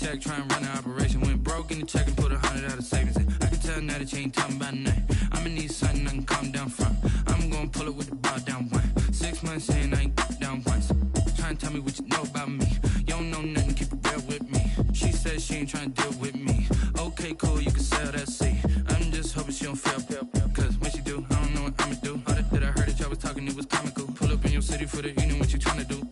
check, try and run an operation. Went broke in the check and put 100 out of savings in. I can tell now that you ain't talking about nothing. I'ma need something I can calm down from. I'm gonna pull it with the bar down one. 6 months in, I ain't down once. Try and tell me what you know about me. You don't know nothing, keep it real with me. She says she ain't trying to deal with me. Okay, cool, you can sell that seat. I'm just hoping she don't feel. Cause when she do, I don't know what I'ma do. All that I heard that y'all was talking, it was comical. Pull up in your city for the evening, what you trying to do?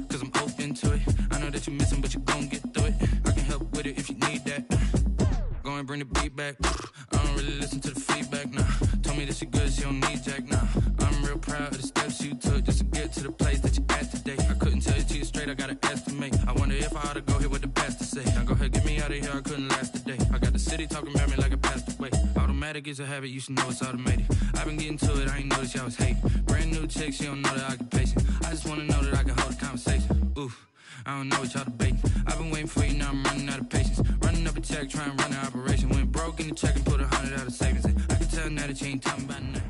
Cause I'm open to it. I know that you missing, but you gon' get through it. I can help with it if you need that. Go and bring the beat back. I don't really listen to the feedback, nah. Told me that she good, she don't need Jack, nah. I'm real proud of the steps you took just to get to the place that you at today. I couldn't tell you to you straight, I gotta estimate. I wonder if I ought to go here with the best to say. Now go ahead, get me out of here, I couldn't last a day. I got the city talking about me like I passed away. Automatic is a habit, you should know it's automated. I've been getting to it, I ain't noticed y'all was hating. Brand new chick, she don't know the occupation. I just wanna know that I can hold a conversation. Oof, I don't know what y'all debating. I've been waiting for you, now I'm running out of patience. Running up a check, try and run an operation. Went broke in the check and put 100 out of savings in. I can tell now that you ain't talking about nothing.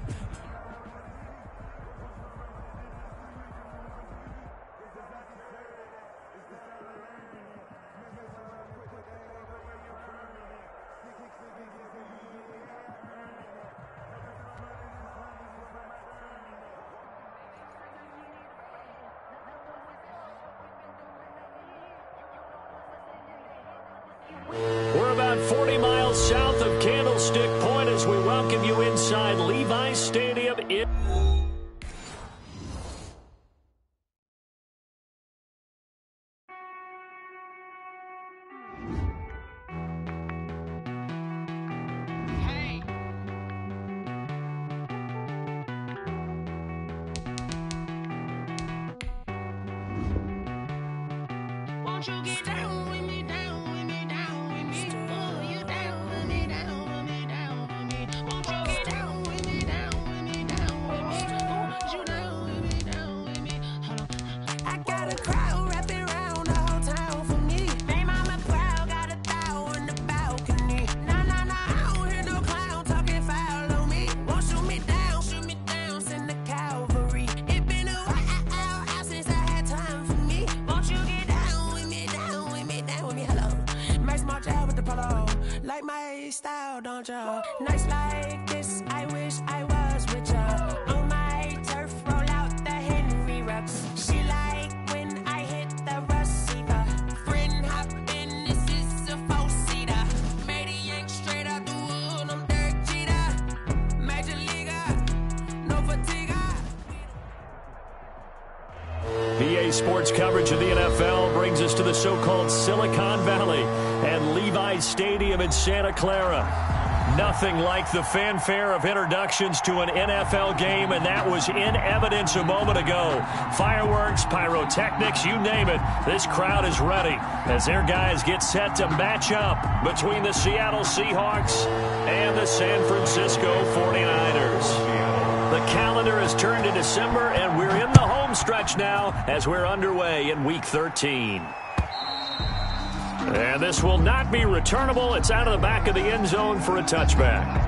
We're about 40 miles south of Candlestick Point as we welcome you inside Levi's Stadium in... Like my style, don't ya? Nights like this, I wish I was with ya. On my turf, roll out the Henry Rux. She like when I hit the receiver. Friend hop in, this is a four-seater. Made a yank straight out the wood, I'm Derek Jeter. Major leaguer, no fatigue. EA Sports coverage of the NFL brings us to the so-called Silicon Valley and Levi's Stadium in Santa Clara. Nothing like the fanfare of introductions to an NFL game, and that was in evidence a moment ago. Fireworks, pyrotechnics, you name it. This crowd is ready as their guys get set to match up between the Seattle Seahawks and the San Francisco 49ers. The calendar has turned to December, and we're in the home stretch now as we're underway in Week 13. And this will not be returnable. It's out of the back of the end zone for a touchback.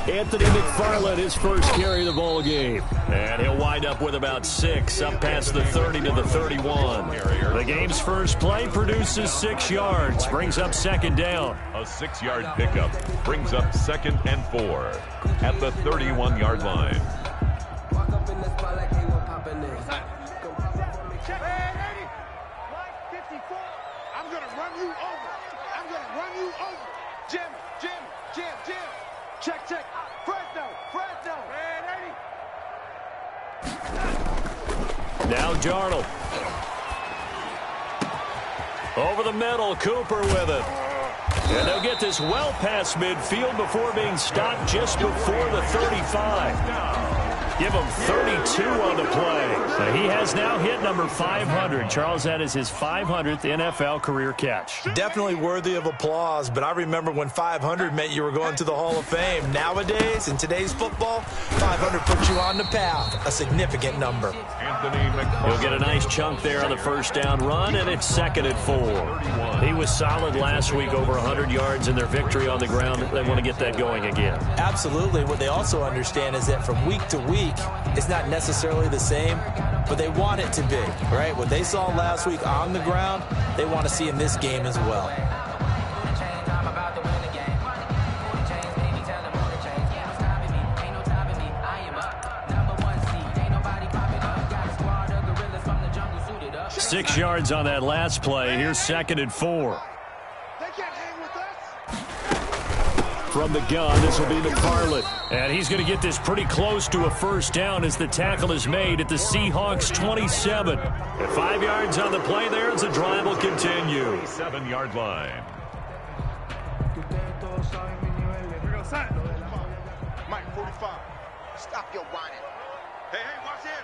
Anthony McFarland, his first carry of the ball game. And he'll wind up with about 6, up past the 30 to the 31. The game's first play produces 6 yards, brings up second down. A 6-yard pickup brings up 2nd and 4 at the 31-yard line. I'm going to run you over. I'm going to run you over. Jim. Check. Fresno. Now Darnold. Over the middle, Cooper with it. And they'll get this well past midfield before being stopped just before the 35. Give him 32 on the play. So he has now hit number 500. Charles, that is his 500th NFL career catch. Definitely worthy of applause, but I remember when 500 meant you were going to the Hall of Fame. Nowadays, in today's football, 500 puts you on the path, a significant number. He'll get a nice chunk there on the first down run, and it's 2nd and 4. He was solid last week, over 100 yards in their victory on the ground. They want to get that going again. Absolutely. What they also understand is that from week to week, it's not necessarily the same, but they want it to be, right? What they saw last week on the ground, they want to see in this game as well. Six yards on that last play. Here's 2nd and 4. They can't hang with us. From the gun, this will be McFarland. And he's going to get this pretty close to a first down as the tackle is made at the Seahawks 27. At 5 yards on the play there as the drive will continue. 7-yard line. Here goes Son. Mike, 45. Stop your whining. Hey, watch this.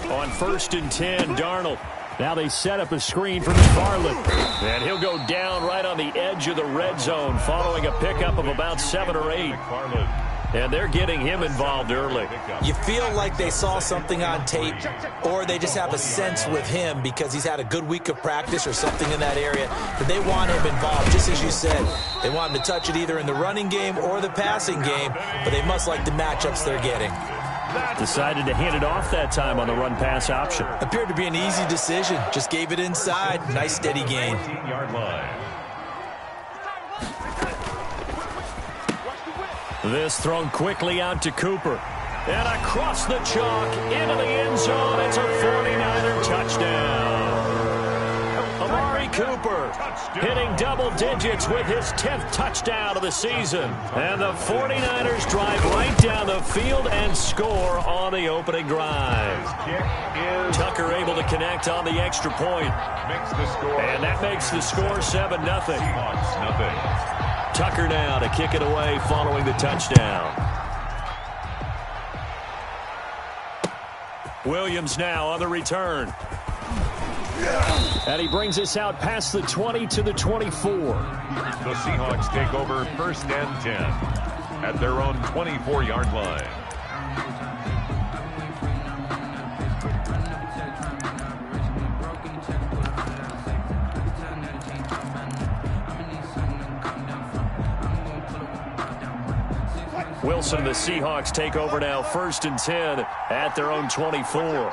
On 1st and 10, Darnold. Now they set up a screen for McFarland. And he'll go down right on the edge of the red zone following a pickup of about 7 or 8. And they're getting him involved early. You feel like they saw something on tape, or they just have a sense with him because he's had a good week of practice or something in that area, that they want him involved, just as you said. They want him to touch it either in the running game or the passing game, but they must like the matchups they're getting. Decided to hand it off that time on the run-pass option. Appeared to be an easy decision. Just gave it inside. Nice steady gain. 18-yard line. This thrown quickly out to Cooper. And across the chalk into the end zone. It's a 49er touchdown. Amari Cooper hitting double digits with his 10th touchdown of the season. And the 49ers drive right down the field and score on the opening drive. Tucker able to connect on the extra point. And that makes the score 7-0. Tucker now to kick it away following the touchdown. Williams now on the return. And he brings us out past the 20 to the 24. The Seahawks take over 1st and 10 at their own 24-yard line. Wilson, the Seahawks take over now 1st and 10 at their own 24.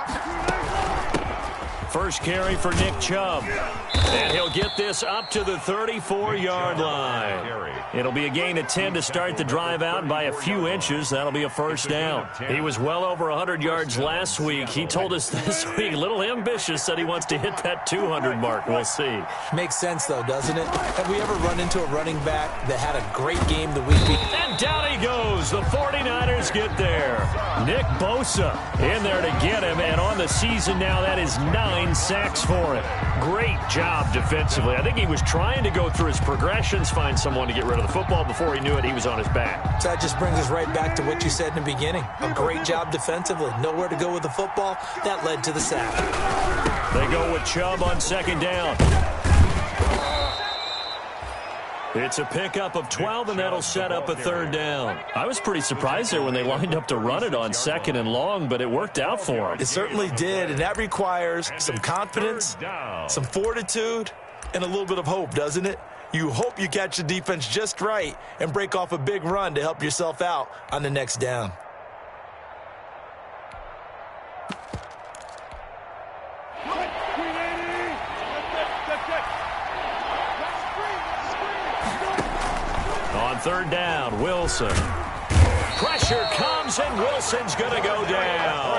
First carry for Nick Chubb. And he'll get this up to the 34-yard line. It'll be a gain of 10 to start the drive out by a few inches. That'll be a first down. He was well over 100 yards last week. He told us this week, a little ambitious, said he wants to hit that 200 mark. We'll see. Makes sense, though, doesn't it? Have we ever run into a running back that had a great game the week before? And down he goes. The 49ers get there. Nick Bosa in there to get him. And on the season now, that is 9 sacks for him. Great job defensively. I think he was trying to go through his progressions, find someone to get rid of the football. Before he knew it, he was on his back. So that just brings us right back to what you said in the beginning. A great job defensively. Nowhere to go with the football. That led to the sack. They go with Chubb on 2nd down. It's a pickup of 12, and that'll set up a 3rd down. I was pretty surprised there when they lined up to run it on 2nd and long, but it worked out for them. It certainly did, and that requires some confidence, some fortitude, and a little bit of hope, doesn't it? You hope you catch the defense just right and break off a big run to help yourself out on the next down. On 3rd down, Wilson. Pressure comes, and Wilson's going to go down.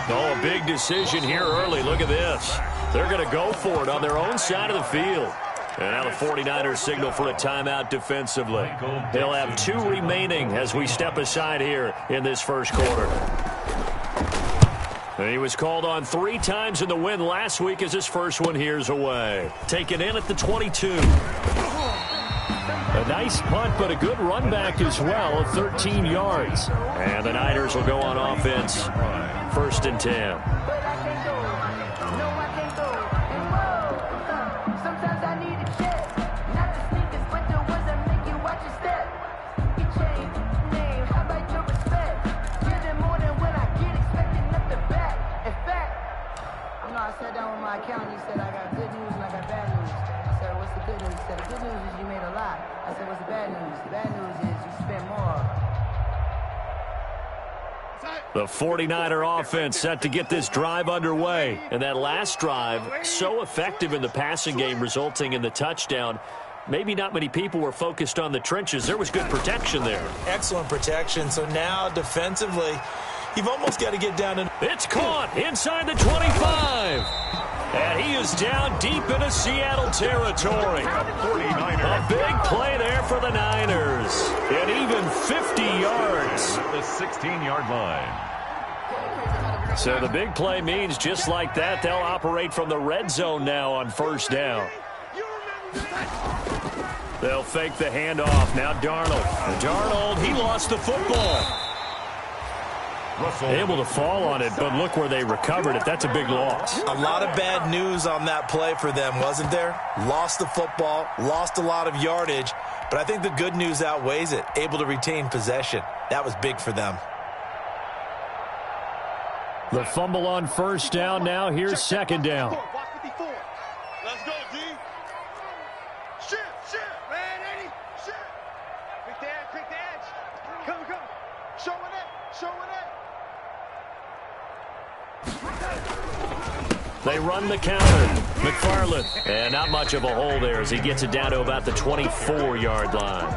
Oh, a big decision here early. Look at this. They're going to go for it on their own side of the field. And now the 49ers signal for a timeout defensively. They'll have 2 remaining as we step aside here in this first quarter. And he was called on 3 times in the win last week as his first one here's away. Taken in at the 22. And Nice punt, but a good run back as well of 13 yards. And the Niners will go on offense. 1st and 10. I sat down with my accountant. He said, I got good news and I got bad news. I said, what's the good news? He said, the good news is you made a lot. I said, what's the bad news? The bad news is you spent more. The 49er offense set to get this drive underway. And that last drive, so effective in the passing game, resulting in the touchdown. Maybe not many people were focused on the trenches. There was good protection there. Excellent protection. So now defensively, you've almost got to get down to... It's caught inside the 25. And he is down deep into Seattle territory. A big play there for the Niners. And even 50 yards. The 16-yard line. So the big play means just like that, they'll operate from the red zone now on 1st down. They'll fake the handoff. Now Darnold. Darnold, he lost the football. Able to fall on it, but look where they recovered it. That's a big loss. A lot of bad news on that play for them, wasn't there? Lost the football, lost a lot of yardage, but I think the good news outweighs it. Able to retain possession. That was big for them. The fumble on 1st down. Now here's 2nd down. Let's go, D. Shift, man, Eddie, shift. Quick the edge. Come. Showing it. They run the counter. McFarland. And not much of a hole there as he gets it down to about the 24-yard line.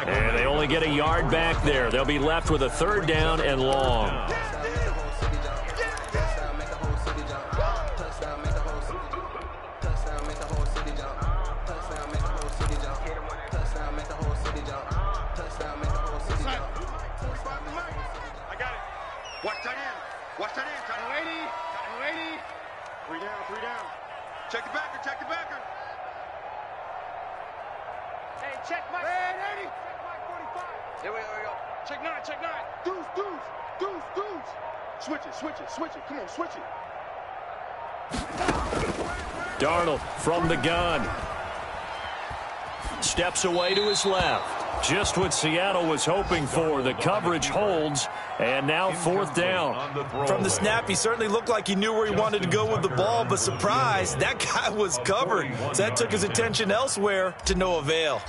And they only get a yard back there. They'll be left with a 3rd down and long. Watch that in. Lady. 3 down. Check the backer. Hey, check Mike. Hey, Eddie. Check Mike 45. Here we go. Check 9. Dudes. Switch it. Come on, switch it. Darnold from the gun. Steps away to his left. Just what Seattle was hoping for. The coverage holds, and now 4th down. From the snap, he certainly looked like he knew where he wanted to go with the ball, but surprise, that guy was covered. So that took his attention elsewhere to no avail.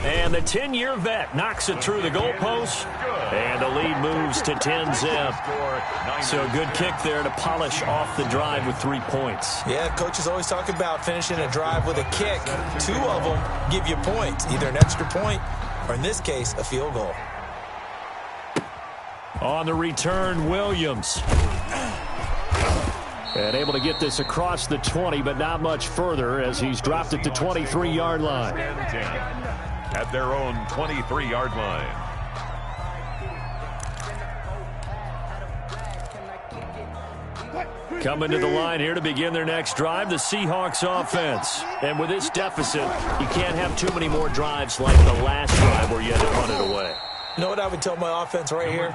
And the 10-year vet knocks it through the goalpost, and the lead moves to 10-zip. So good kick there to polish off the drive with 3 points. Yeah, coaches always talk about finishing a drive with a kick. 2 of them give you points, either an extra point or, in this case, a field goal. On the return, Williams. And able to get this across the 20, but not much further as he's dropped it to 23-yard line. At their own 23-yard line. Coming to the line here to begin their next drive, the Seahawks offense. And with this deficit, you can't have too many more drives like the last drive where you had to punt it away. You know what I would tell my offense right here?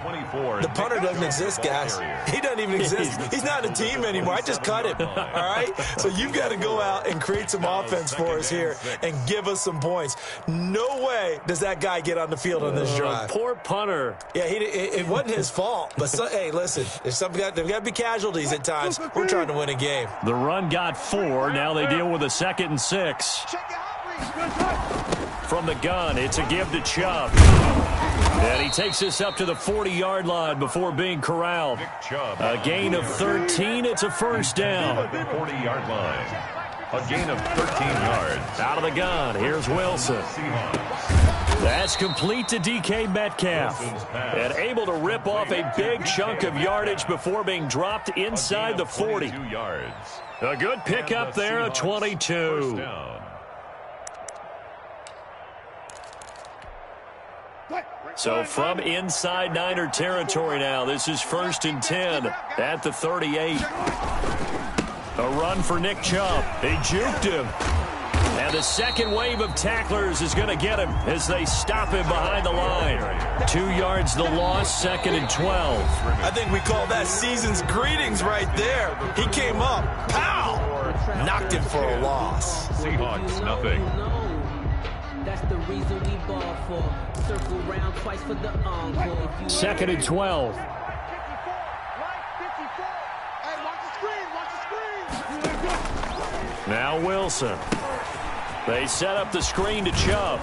The punter doesn't exist, guys. He doesn't even exist. He's not a team anymore. I just cut him, all right? So you've got to go out and create some offense for us here and give us some points. No way does that guy get on the field on this drive. Poor punter. Yeah, it wasn't his fault. But, hey, listen, there's got to be casualties at times. We're trying to win a game. The run got 4. Now they deal with a 2nd and 6. From the gun, it's a give to Chubb. And he takes this up to the 40-yard line before being corralled. A gain of 13. It's a 1st down. 40-yard line. A gain of 13 yards. Out of the gun. Here's Wilson. That's complete to DK Metcalf. And able to rip off a big chunk of yardage before being dropped inside the 40. A good pickup there, a 22. So from inside Niner territory now, this is 1st and 10 at the 38. A run for Nick Chubb. He juked him. And the second wave of tacklers is going to get him as they stop him behind the line. 2 yards the loss, 2nd and 12. I think we call that season's greetings right there. He came up, pow! Knocked him for a loss. Seahawks, nothing. That's the reason we ball for. Circle round twice for the encore. 2nd and 12. Hey, watch the screen. Now Wilson. They set up the screen to Chubb.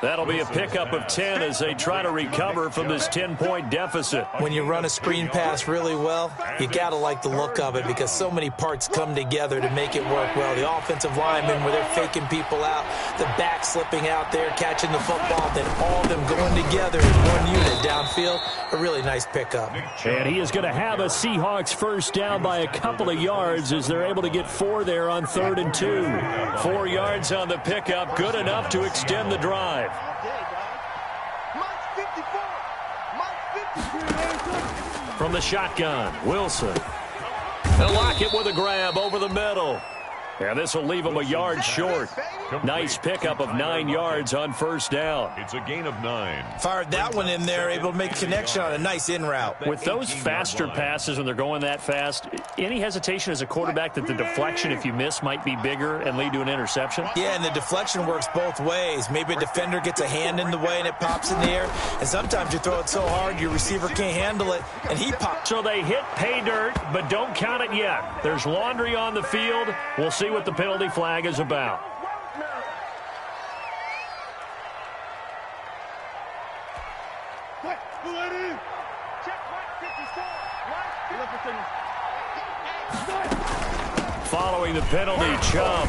That'll be a pickup of 10 as they try to recover from this 10-point deficit. When you run a screen pass really well, you got to like the look of it because so many parts come together to make it work well. The offensive linemen, where they're faking people out, the back slipping out there, catching the football, then all of them going together in one unit downfield. A really nice pickup. And he is going to have a Seahawks first down by a couple of yards as they're able to get 4 there on 3rd and 2. 4 yards on the pickup, good enough to extend the drive. From the shotgun, Wilson. And Lockett with a grab over the middle. And this will leave him a yard short. Nice pickup of 9 yards on first down. It's a gain of 9. Fired that one in there, able to make a connection on a nice in route. With those faster passes when they're going that fast, any hesitation as a quarterback that the deflection, if you miss, might be bigger and lead to an interception? Yeah, and the deflection works both ways. Maybe a defender gets a hand in the way and it pops in the air. And sometimes you throw it so hard your receiver can't handle it, and he pops. So they hit pay dirt, but don't count it yet. There's laundry on the field. We'll see what the penalty flag is about. Following the penalty, Chubb.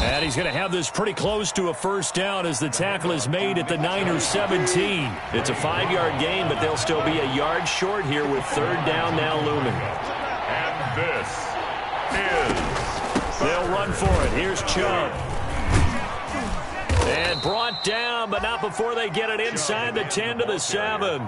And he's going to have this pretty close to a first down as the tackle is made at the Niners 17. It's a 5-yard gain, but they'll still be a yard short here with 3rd down now looming. And this is... They'll run for it. Here's Chubb. And brought down, but not before they get it inside the 10 to the 7.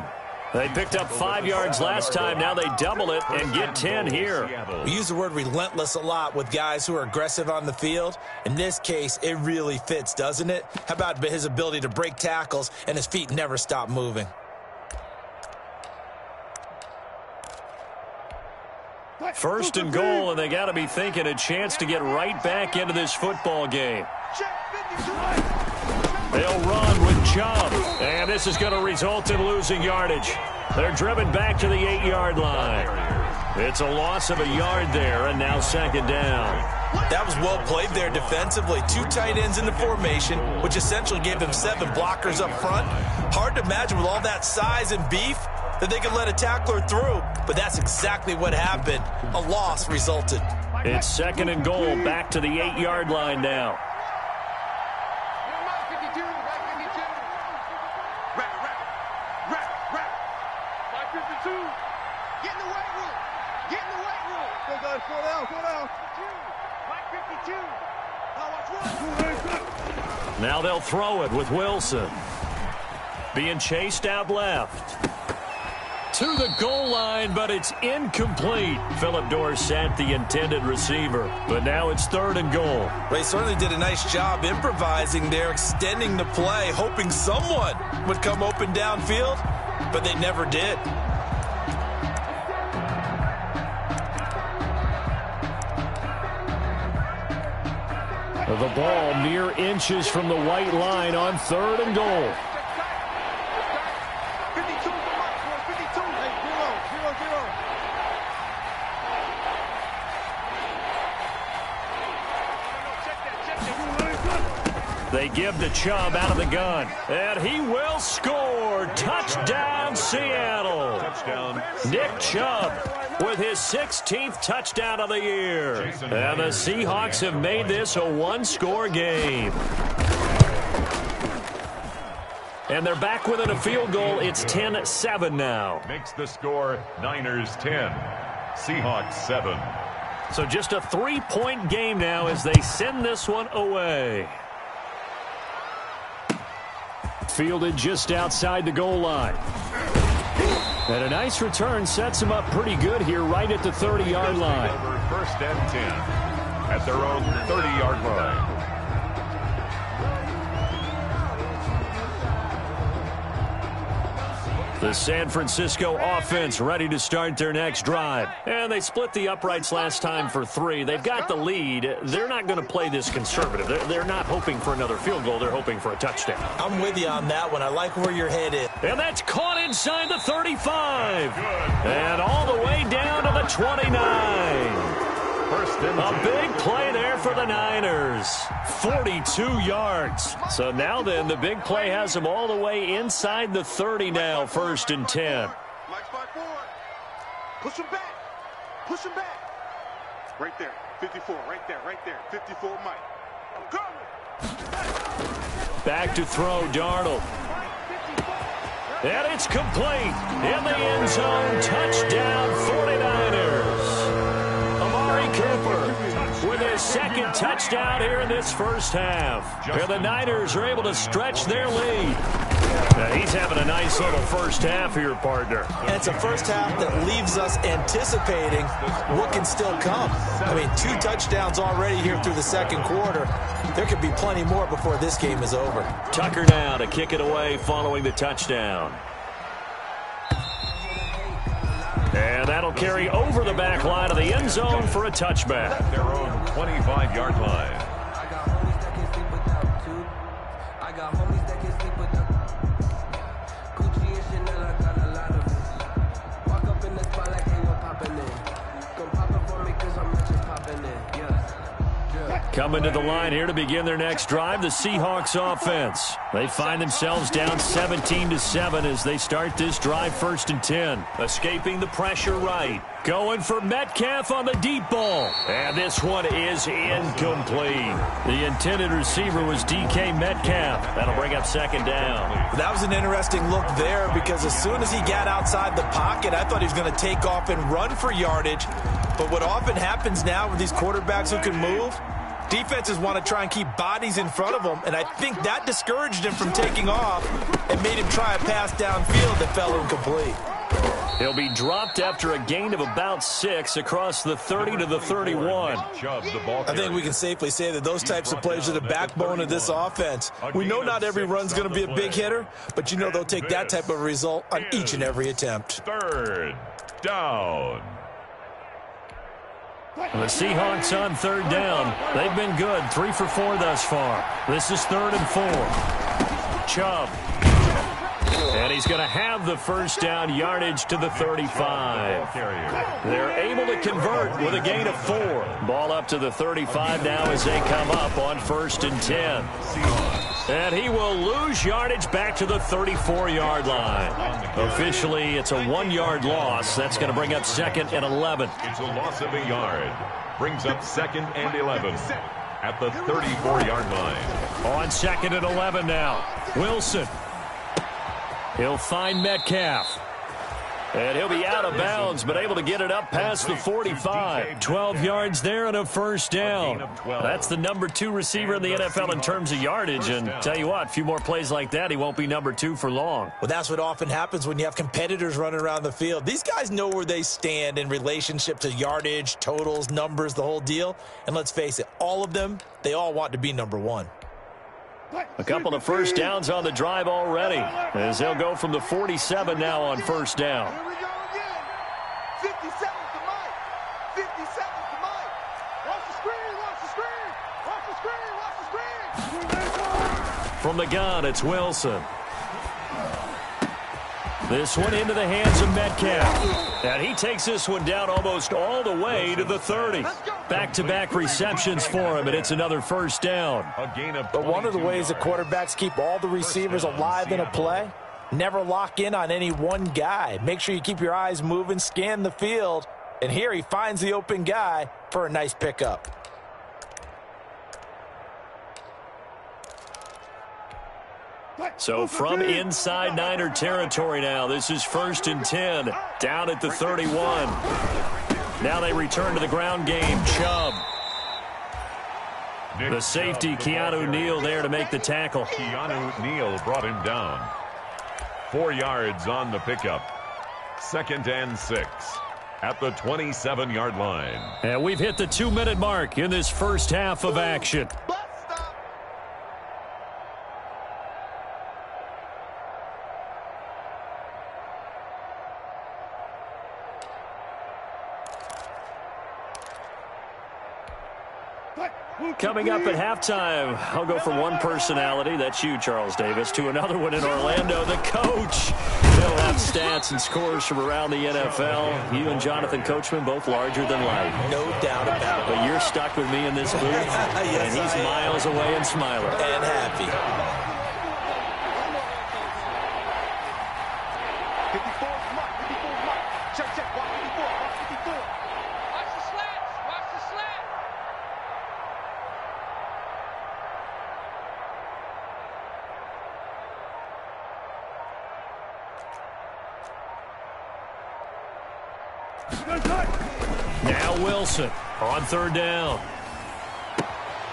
They picked up 5 yards last time. Now they double it and get 10 here. We use the word relentless a lot with guys who are aggressive on the field. In this case, it really fits, doesn't it? How about his ability to break tackles and his feet never stop moving? First and goal, and they got to be thinking a chance to get right back into this football game. They'll run with Chubb, and this is going to result in losing yardage. They're driven back to the 8-yard line. It's a loss of a yard there, and now 2nd down. That was well played there defensively. 2 tight ends in the formation, which essentially gave them 7 blockers up front. Hard to imagine with all that size and beef that they could let a tackler through, but that's exactly what happened. A loss resulted. It's 2nd and goal, back to the 8-yard line now. Now they'll throw it with Wilson. Being chased out left. To the goal line, but it's incomplete. Philip Dorsett, the intended receiver. But now it's 3rd and goal. They certainly did a nice job improvising there, extending the play, hoping someone would come open downfield, but they never did. The ball mere inches from the white line on 3rd and goal. They give to Chubb out of the gun, and he will score. Touchdown, Seattle. Touchdown. Nick Chubb with his 16th touchdown of the year. And the Seahawks have made this a 1-score game. And they're back within a field goal. It's 10-7 now. Makes the score Niners 10, Seahawks 7. So just a 3-point game now as they send this one away. Fielded just outside the goal line. And a nice return sets them up pretty good here right at the 30-yard line. First and 10 at their own 30-yard line. The San Francisco offense ready to start their next drive. And they split the uprights last time for 3. They've got the lead. They're not going to play this conservative. They're not hoping for another field goal. They're hoping for a touchdown. I'm with you on that one. I like where you're headed. And that's caught inside the 35. And all the way down to the 29. A big play there for the Niners. 42 yards. So now then, the big play has them all the way inside the 30 now, 1st and 10. Mike spot forward. Push him back. Push him back. Right there. 54. Right there. 54, Mike. I'm coming. Back to throw, Darnold. And it's complete. In the end zone. Touchdown, 49ers. Amari Cooper with his second touchdown here in this first half. And the Niners are able to stretch their lead. Now he's having a nice little first half here, partner. And it's a first half that leaves us anticipating what can still come. I mean, 2 touchdowns already here through the second quarter. There could be plenty more before this game is over. Tucker now to kick it away following the touchdown. And that'll carry over the back line of the end zone for a touchback. Their own 25-yard line. I got homies that can sleep without 2. I got homies that can sleep without Gucci and Chanel, I got a lot of it. Walk up in the spot like ain't no poppin' in. Come pop it for me cause I'm not just popping in. Yeah. Coming to the line here to begin their next drive, the Seahawks offense. They find themselves down 17-7 as they start this drive, 1st and 10. Escaping the pressure right. Going for Metcalf on the deep ball. And this one is incomplete. The intended receiver was DK Metcalf. That'll bring up 2nd down. That was an interesting look there because as soon as he got outside the pocket, I thought he was going to take off and run for yardage. But what often happens now with these quarterbacks who can move, defenses want to try and keep bodies in front of them, and I think that discouraged him from taking off and made him try a pass downfield that fell incomplete. He'll be dropped after a gain of about 6 across the 30 to the 31. I think we can safely say that those types of plays are the backbone of this offense. We know not every run's going to be a big hitter, but you know they'll take that type of result on each and every attempt. 3rd down. The Seahawks on 3rd down. They've been good, 3 for 4 thus far. This is 3rd and 4. Chubb. And he's going to have the first down, yardage to the 35. They're able to convert with a gain of 4. Ball up to the 35 now as they come up on 1st and 10. And he will lose yardage back to the 34-yard line. Officially, it's a 1-yard loss. That's going to bring up 2nd and 11. It's a loss of a yard. Brings up 2nd and 11 at the 34-yard line. On 2nd and 11 now. Wilson. He'll find Metcalf. And he'll be out of bounds, but able to get it up past the 45. 12 yards there and a first down. That's the number 2 receiver in the NFL in terms of yardage. And tell you what, a few more plays like that, he won't be number 2 for long. Well, that's what often happens when you have competitors running around the field. These guys know where they stand in relationship to yardage, totals, numbers, the whole deal. And let's face it, all of them, they all want to be number 1. A couple of first downs on the drive already, as they'll go from the 47 now on first down. Here we go again. 57 to Mike. 57 to Mike. Watch the screen. Watch the screen. Watch the screen. Watch the screen. From the gun, it's Wilson. This one into the hands of Metcalf. And he takes this one down almost all the way to the 30. Back-to-back receptions for him, and it's another first down. But one of the ways that quarterbacks keep all the receivers alive in a play, never lock in on any one guy. Make sure you keep your eyes moving, scan the field, and here he finds the open guy for a nice pickup. So from inside Niner territory now, this is 1st and 10, down at the 31. Now they return to the ground game. Chubb. The safety, Keanu Neal, there to make the tackle. Keanu Neal brought him down. 4 yards on the pickup. 2nd and 6 at the 27-yard line. And we've hit the 2-minute mark in this first half of action. Coming up at halftime, I'll go from one personality, that's you, Charles Davis, to another one in Orlando, the coach. They'll have stats and scores from around the NFL. You and Jonathan Coachman, both larger than life. No doubt about it. But you're stuck with me in this booth, Yes, and he's miles away and smiling. And happy. 54 Mike. 54 Mike. Check, check. Watch 54. Watch 54. Watch the slats. Watch the slat. Now Wilson on 3rd down.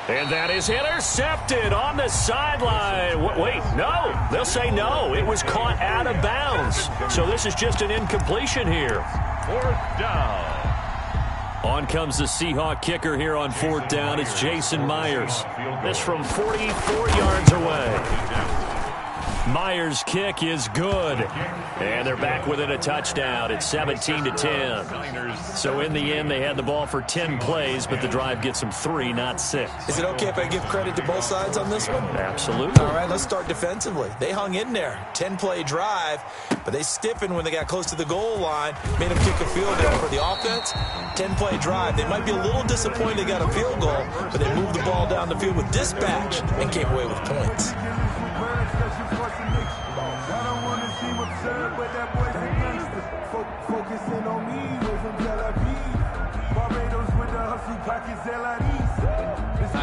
And that is intercepted on the sideline. Wait, no. They'll say no. It was caught out of bounds. So this is just an incompletion here. 4th down. On comes the Seahawk kicker here on 4th down. It's Jason Myers. This from 44 yards away. Myers' kick is good. And they're back within a touchdown. It's 17-10. So in the end, they had the ball for 10 plays, but the drive gets them 3, not 6. Is it okay if I give credit to both sides on this one? Absolutely. All right, let's start defensively. They hung in there. 10-play drive, but they stiffened when they got close to the goal line, made them kick a field goal for the offense. 10-play drive. They might be a little disappointed they got a field goal, but they moved the ball down the field with dispatch and came away with points.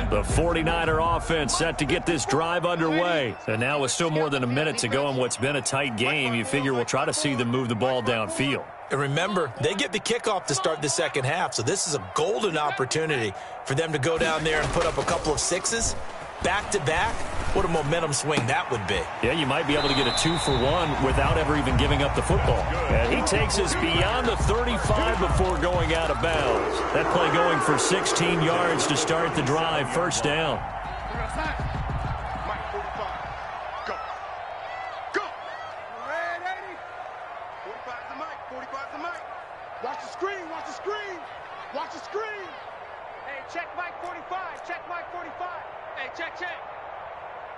The 49er offense set to get this drive underway. And now with still more than a minute to go in what's been a tight game, you figure we'll try to see them move the ball downfield. And remember, they get the kickoff to start the second half, so this is a golden opportunity for them to go down there and put up a couple of sixes back-to-back. What a momentum swing that would be. Yeah, you might be able to get a 2-for-1 without ever even giving up the football. And he takes us beyond the 35 before going out of bounds. That play going for 16 yards to start the drive, 1st down. Mike 45. Go. Go. Red 80. 45 to Mike. 45 to Mike. Watch the screen. Watch the screen. Watch the screen. Hey, check Mike 45. Check Mike 45. Hey, check, check.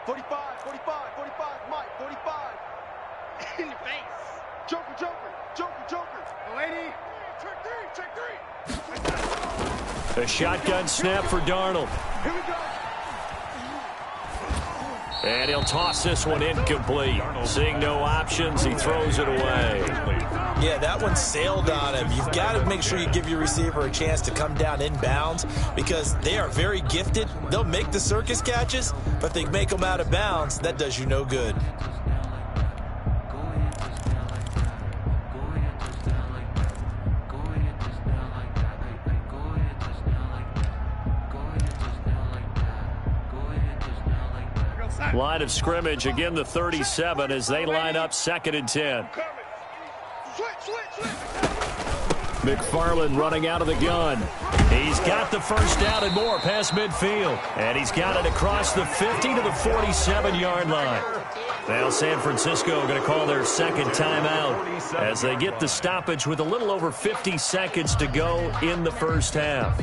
45, 45, 45, Mike, 45. In your face. Joker, Joker, Joker, Joker. Lady. Check three. A shotgun snap for Darnold. Here we go. And he'll toss this one incomplete. Seeing no options, he throws it away. Yeah, that one sailed on him. You've got to make sure you give your receiver a chance to come down inbounds because they are very gifted. They'll make the circus catches, but they make them out of bounds. That does you no good. Line of scrimmage, again the 37 as they line up 2nd and 10. McFarland running out of the gun. He's got the 1st down and more past midfield. And he's got it across the 50 to the 47-yard line. Now San Francisco going to call their 2nd timeout as they get the stoppage with a little over 50 seconds to go in the 1st half.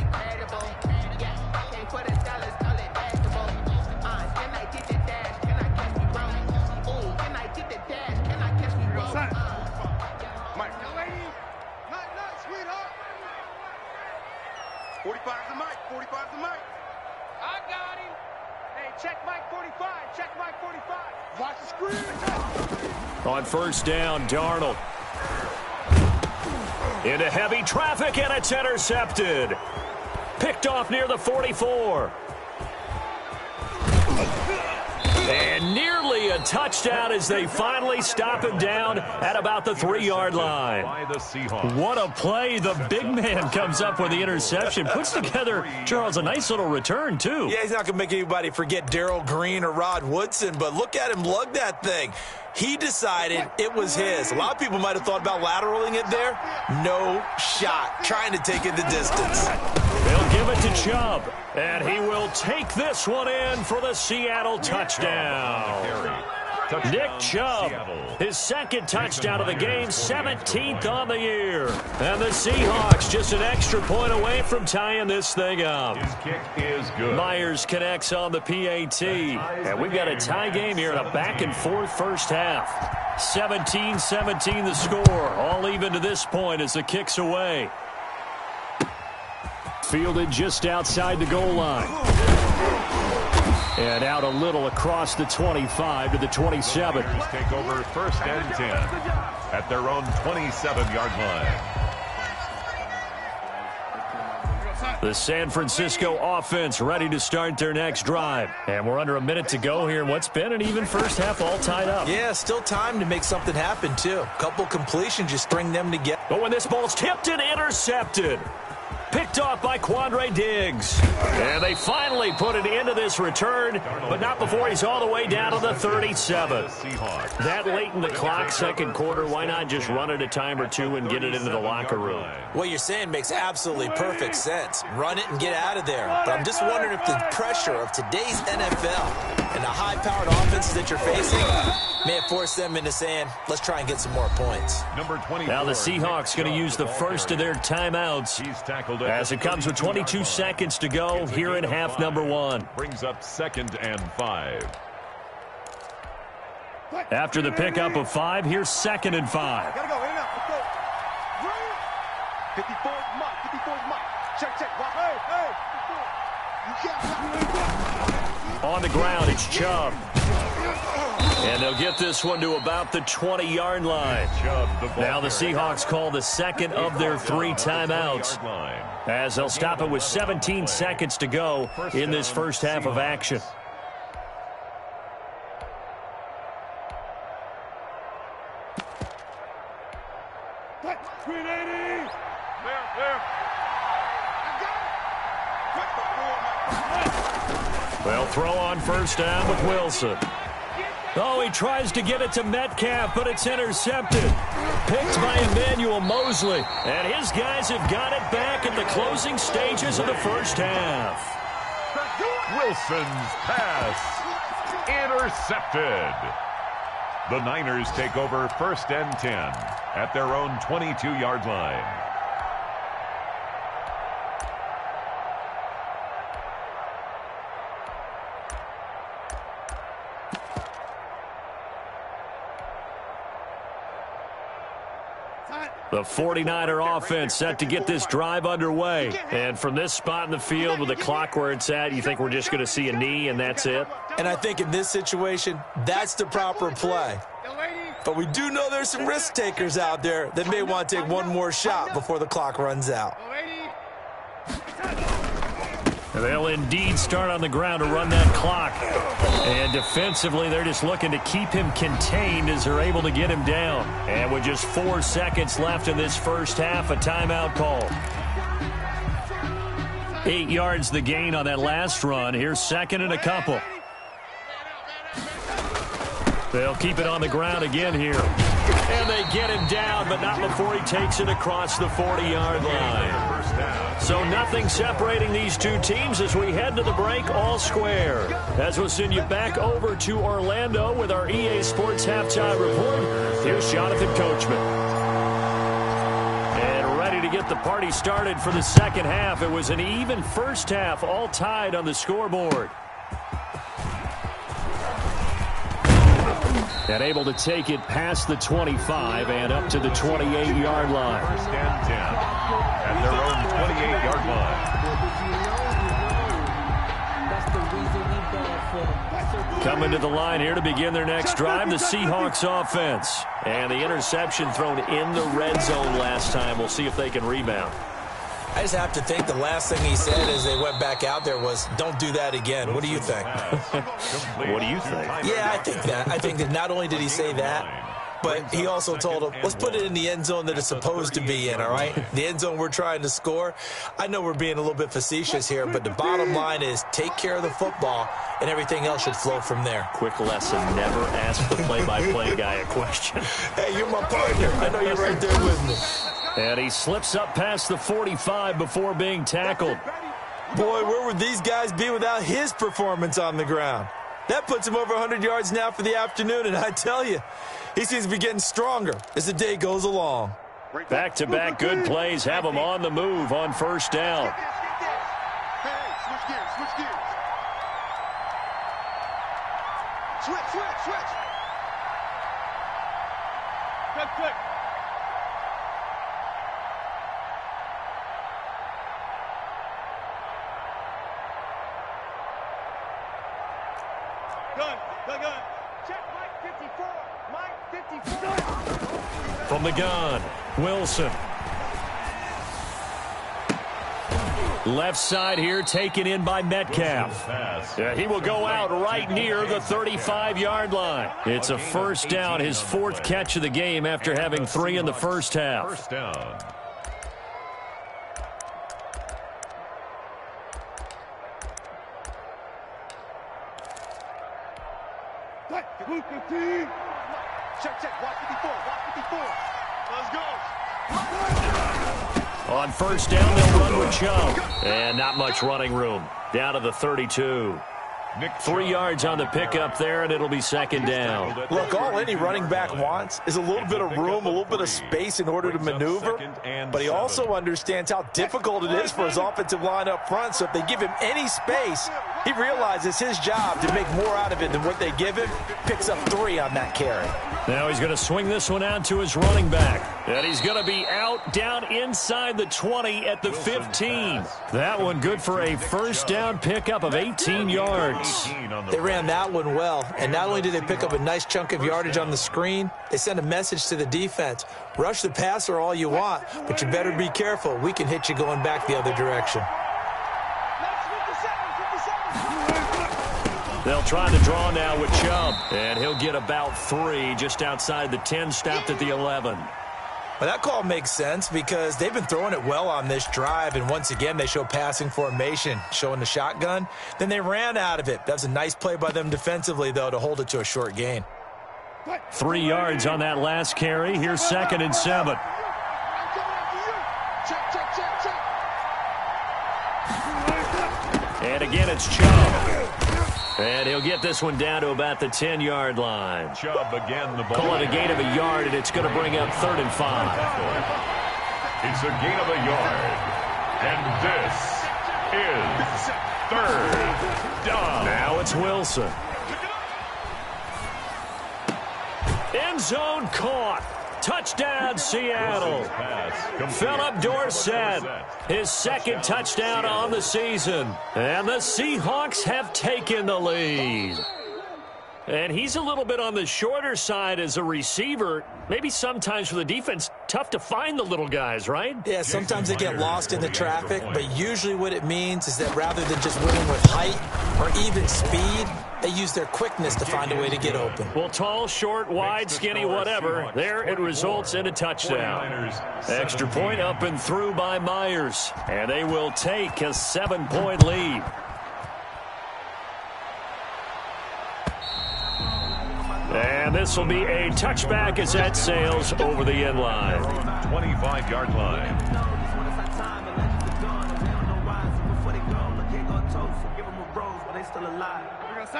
On 1st down, Darnold. Into heavy traffic, and it's intercepted. Picked off near the 44. And nearly a touchdown as they finally stop him down at about the 3-yard line. What a play. The big man comes up with the interception. Puts together, Charles, a nice little return, too. Yeah, he's not going to make anybody forget Darrell Green or Rod Woodson, but look at him lug that thing. He decided it was his. A lot of people might have thought about lateraling it there. No shot. Trying to take it the distance. They'll give it to Chubb, and he will take this one in for the Seattle touchdown. Nick Chubb, his second touchdown of the game, 17th on the year. And the Seahawks just an extra point away from tying this thing up. His kick is good. Myers connects on the PAT. And we've got a tie game here in a back-and-forth first half. 17-17 the score. All even to this point as the kick's away. Fielded just outside the goal line. And out a little across the 25 to the 27. Take over first and 10 at their own 27-yard line. The San Francisco offense ready to start their next drive. And we're under a minute to go here in what's been an even first half, all tied up. Yeah, still time to make something happen, too. A couple completions, just string them together. But when this ball's tipped and intercepted. Picked off by Quandre Diggs. And they finally put an end to this return, but not before he's all the way down to the 37. That late in the clock, second quarter, why not just run it a time or two and get it into the locker room? What you're saying makes absolutely perfect sense. Run it and get out of there. But I'm just wondering if the pressure of today's NFL and the high-powered offenses that you're facing may have forced them into saying, let's try and get some more points. Now the Seahawks going to use the first of their timeouts as it comes with 22 seconds to go here in half number 1. Brings up 2nd and 5. After the pickup of 5, here's 2nd and 5. Gotta go, in and out, let's go. 54's Mike, 54's Mike. Check, check, rock. Hey. On the ground, it's Chubb. And they'll get this one to about the 20-yard line. Now the Seahawks call the second of their 3 timeouts as they'll stop it with 17 seconds to go in this first half of action. They'll throw on first down with Wilson. Oh, he tries to get it to Metcalf, but it's intercepted. Picked by Emmanuel Mosley. And his guys have got it back at the closing stages of the first half. Wilson's pass intercepted. The Niners take over first and 10 at their own 22-yard line. The 49er offense set to get this drive underway. And from this spot in the field with the clock where it's at, you think we're just going to see a knee and that's it? And I think in this situation, that's the proper play. But we do know there's some risk takers out there that may want to take one more shot before the clock runs out. They'll indeed start on the ground to run that clock. And defensively, they're just looking to keep him contained as they're able to get him down. And with just 4 seconds left in this first half, a timeout call. 8 yards the gain on that last run. Here's 2nd and a couple. They'll keep it on the ground again here. And they get him down, but not before he takes it across the 40-yard line. So nothing separating these two teams as we head to the break all square. As we'll send you back over to Orlando with our EA Sports Halftime Report, here's Jonathan Coachman. And ready to get the party started for the second half. It was an even first half, all tied on the scoreboard. And able to take it past the 25 and up to the 28-yard line. First and 10 at their own 28-yard line. Coming to the line here to begin their next drive, the Seahawks offense. And the interception thrown in the red zone last time. We'll see if they can rebound. I just have to think the last thing he said as they went back out there was, don't do that again. What do you think? What do you think? Yeah, I think that. I think that not only did he say that, but he also told him, let's put it in the end zone that it's supposed to be in, all right? The end zone we're trying to score. I know we're being a little bit facetious here, but the bottom line is take care of the football, and everything else should flow from there. Quick lesson, never ask the play-by-play guy a question. Hey, you're my partner. I know you're right there with me. And he slips up past the 45 before being tackled. Boy, where would these guys be without his performance on the ground? That puts him over 100 yards now for the afternoon, and I tell you, he seems to be getting stronger as the day goes along. Back-to-back good plays have him on the move on first down. Hey, switch gears, switch gears. Switch. Quick. Gun. Check Mike 54. Mike 54. From the gun, Wilson. Left side here taken in by Metcalf. Yeah, he will go out right near the 35-yard line. It's a first down, his fourth catch of the game after having 3 in the first half. First down. Check. Watch 54. Let's go. On first down, they'll run with Chubb. And not much running room. Down to the 32. 3 yards on the pickup there, and it'll be second down. Look, all any running back wants is a little bit of room, a little bit of space in order to maneuver. But he also understands how difficult it is for his offensive line up front. So if they give him any space, he realizes his job to make more out of it than what they give him. Picks up 3 on that carry. Now he's going to swing this one out to his running back. And he's going to be out down inside the 20 at the 15. That one good for a first down pickup of 18 yards. They ran that one well, and not only did they pick up a nice chunk of yardage on the screen, they sent a message to the defense. Rush the passer all you want, but you better be careful. We can hit you going back the other direction. They'll try to draw now with Chubb, and he'll get about 3 just outside the 10, stopped at the 11. Well, that call makes sense because they've been throwing it well on this drive, and once again, they show passing formation, showing the shotgun. Then they ran out of it. That's a nice play by them defensively, though, to hold it to a short gain. 3 yards on that last carry. Here's 2nd and 7. And again, it's Chubb. And he'll get this one down to about the 10-yard line. Chubb again, the ball. Call it a gain of a yard, and it's going to bring up 3rd and 5. It's a gain of a yard. And this is 3rd down. Now it's Wilson. End zone caught. Touchdown, Seattle. Philip Dorsett, his 2nd touchdown on the season. And the Seahawks have taken the lead. And he's a little bit on the shorter side as a receiver. Maybe sometimes for the defense, tough to find the little guys, right? Yeah, sometimes they get lost in the traffic, but usually what it means is that rather than just winning with height or even speed, they use their quickness to find a way to get open. Well, tall, short, wide, skinny, whatever, there it results in a touchdown. Extra point up and through by Myers, and they will take a 7-point lead. And this will be a touchback as that sails over the end line. 25-yard line.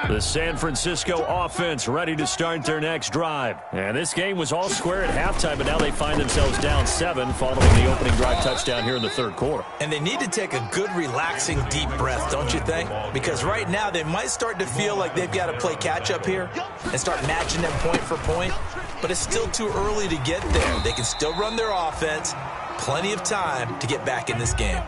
The San Francisco offense ready to start their next drive. And this game was all square at halftime, but now they find themselves down 7 following the opening drive touchdown here in the 3rd quarter. And they need to take a good, relaxing, deep breath, don't you think? Because right now they might start to feel like they've got to play catch-up here and start matching them point for point. But it's still too early to get there. They can still run their offense, plenty of time to get back in this game.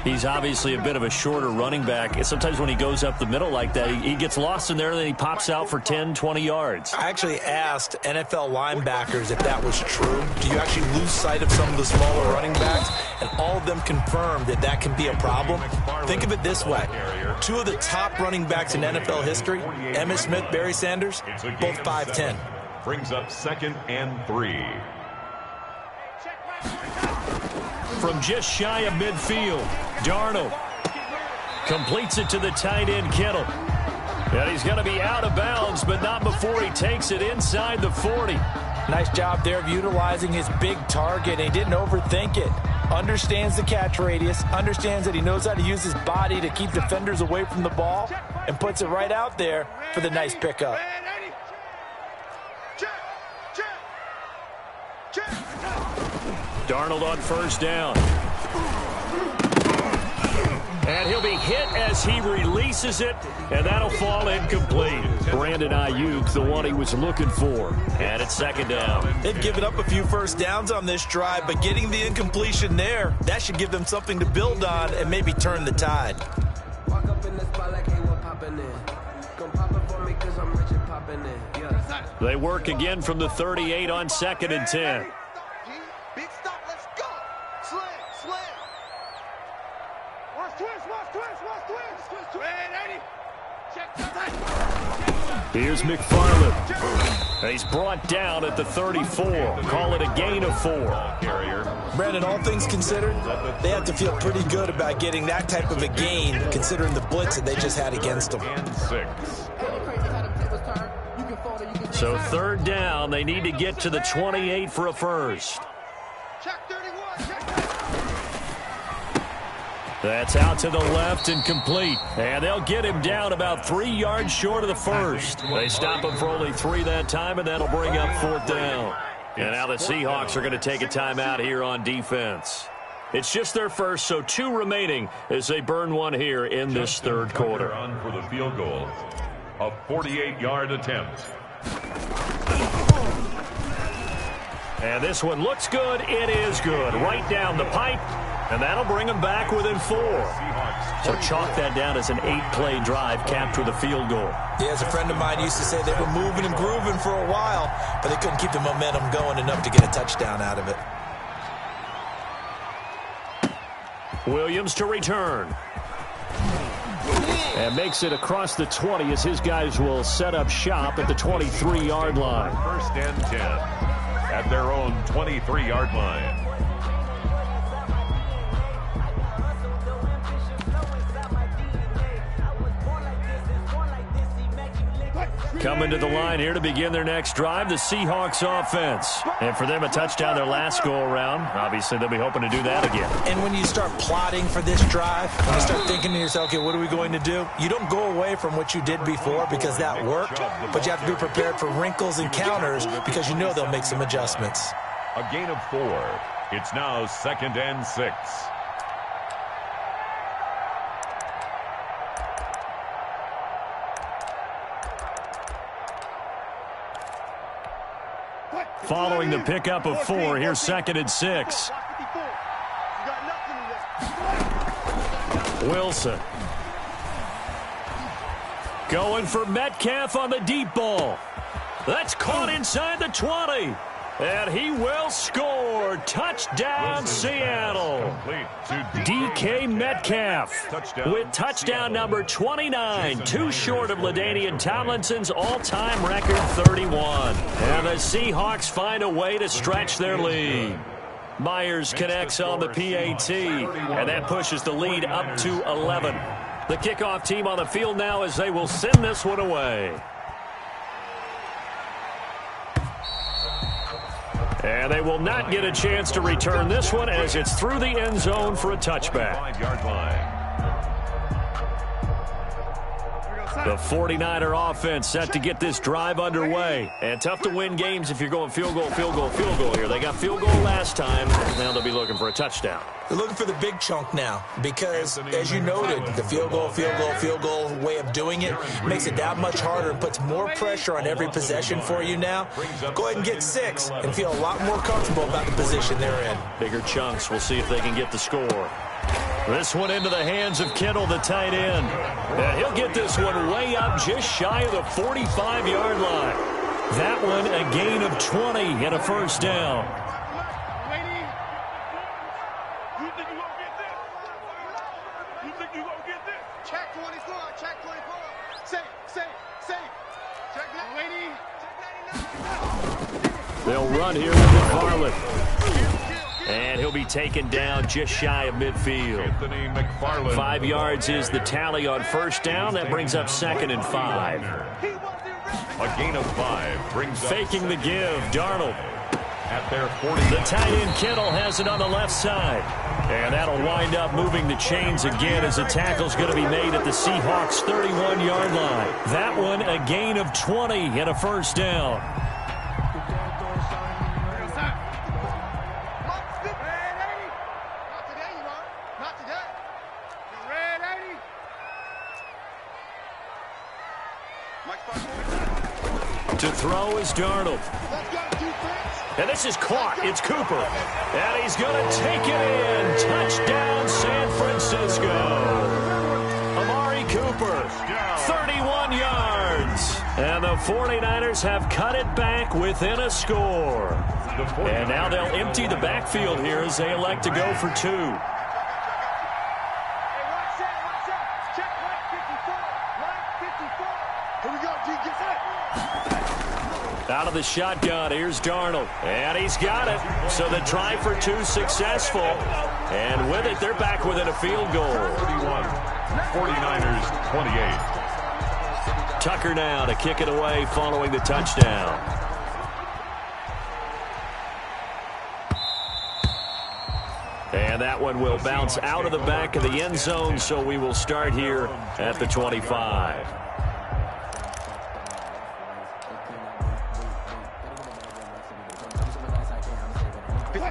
He's obviously a bit of a shorter running back. And sometimes when he goes up the middle like that, he gets lost in there, and then he pops out for 10, 20 yards. I actually asked NFL linebackers if that was true. Do you actually lose sight of some of the smaller running backs? And all of them confirmed that that can be a problem. Think of it this way. Two of the top running backs in NFL history, Emmitt Smith, Barry Sanders, both 5'10". Brings up 2nd and 3. From just shy of midfield, Darnold completes it to the tight end, Kittle. And he's going to be out of bounds, but not before he takes it inside the 40. Nice job there of utilizing his big target. He didn't overthink it. Understands the catch radius, understands that he knows how to use his body to keep defenders away from the ball, and puts it right out there for the nice pickup. Darnold on first down. And he'll be hit as he releases it, and that'll fall incomplete. Brandon Ayuk, the one he was looking for. And it's 2nd down. They've given up a few first downs on this drive, but getting the incompletion there, that should give them something to build on and maybe turn the tide. Walk up in the spot like, hey, what poppin' in? Come pop it for me cause I'm rich and poppin' in. Yeah. They work again from the 38 on 2nd and 10. Big stop, let's go. Slam, slam. Watch twist. Ready? Check. Here's McFarland. He's brought down at the 34. Call it a gain of 4. Brandon, all things considered, they have to feel pretty good about getting that type of a gain, considering the blitz that they just had against them. And 6. So 3rd down, they need to get to the 28 for a first. Check 31. That's out to the left and complete. And they'll get him down about 3 yards short of the first. They stop him for only 3 that time, and that'll bring up 4th down. And now the Seahawks are going to take a timeout here on defense. It's just their first, so 2 remaining as they burn one here in this 3rd quarter. On for the field goal. A 48-yard attempt. And this one looks good. It is good. Right down the pipe. And that'll bring them back within 4. So chalk that down as an 8-play drive capped with a field goal. Yeah, as a friend of mine used to say, they were moving and grooving for a while, but they couldn't keep the momentum going enough to get a touchdown out of it. Williams to return. And makes it across the 20 as his guys will set up shop at the 23-yard line. 1st and 10 at their own 23-yard line. Coming to the line here to begin their next drive, the Seahawks offense. And for them, a touchdown their last go-around. Obviously, they'll be hoping to do that again. And when you start plotting for this drive, when you start thinking to yourself, okay, what are we going to do? You don't go away from what you did before because that worked, but you have to be prepared for wrinkles and counters because you know they'll make some adjustments. A gain of 4. It's now 2nd and 6. Following the pickup of 4, here's 2nd and 6. Wilson. Going for Metcalf on the deep ball. That's caught inside the 20. And he will score. Touchdown, Seattle. DK Metcalf with touchdown number 29. Too short of LaDainian Tomlinson's all-time record 31. And the Seahawks find a way to stretch their lead. Myers connects on the PAT. And that pushes the lead up to 11. The kickoff team on the field now as they will send this one away. And they will not get a chance to return this one as it's through the end zone for a touchback. 5-yard line. The 49er offense set to get this drive underway. And tough to win games if you're going field goal, field goal, field goal here. They got field goal last time. Now they'll be looking for a touchdown. They're looking for the big chunk now because, as you noted, the field goal way of doing it makes it that much harder and puts more pressure on every possession for you now. Go ahead and get 6 and feel a lot more comfortable about the position they're in. Bigger chunks. We'll see if they can get the score. This one into the hands of Kittle, the tight end. And he'll get this one way up just shy of the 45-yard line. That one a gain of 20 and a first down. You think you gonna get this? You think you gonna get this? Check 24, check 24. Safe. Check that. Lady. Check 99. They'll run here with McFarland. And he'll be taken down just shy of midfield. 5 yards is the tally on first down. That brings up 2nd and 5. A gain of 5 brings faking the give. Darnold. At their 40. The tight end Kittle has it on the left side. And that'll wind up moving the chains again as the tackle's going to be made at the Seahawks' 31-yard line. That one a gain of 20 and a first down. To throw is Darnold. And this is caught. It's Cooper. And he's going to take it in. Touchdown, San Francisco. Amari Cooper, 31 yards. And the 49ers have cut it back within a score. And now they'll empty the backfield here as they elect to go for 2. Out of the shotgun, here's Darnold. And he's got it. So the try for 2 successful. And with it, they're back within a field goal. 31. 49ers 28. Tucker now to kick it away following the touchdown. And that one will bounce out of the back of the end zone, so we will start here at the 25.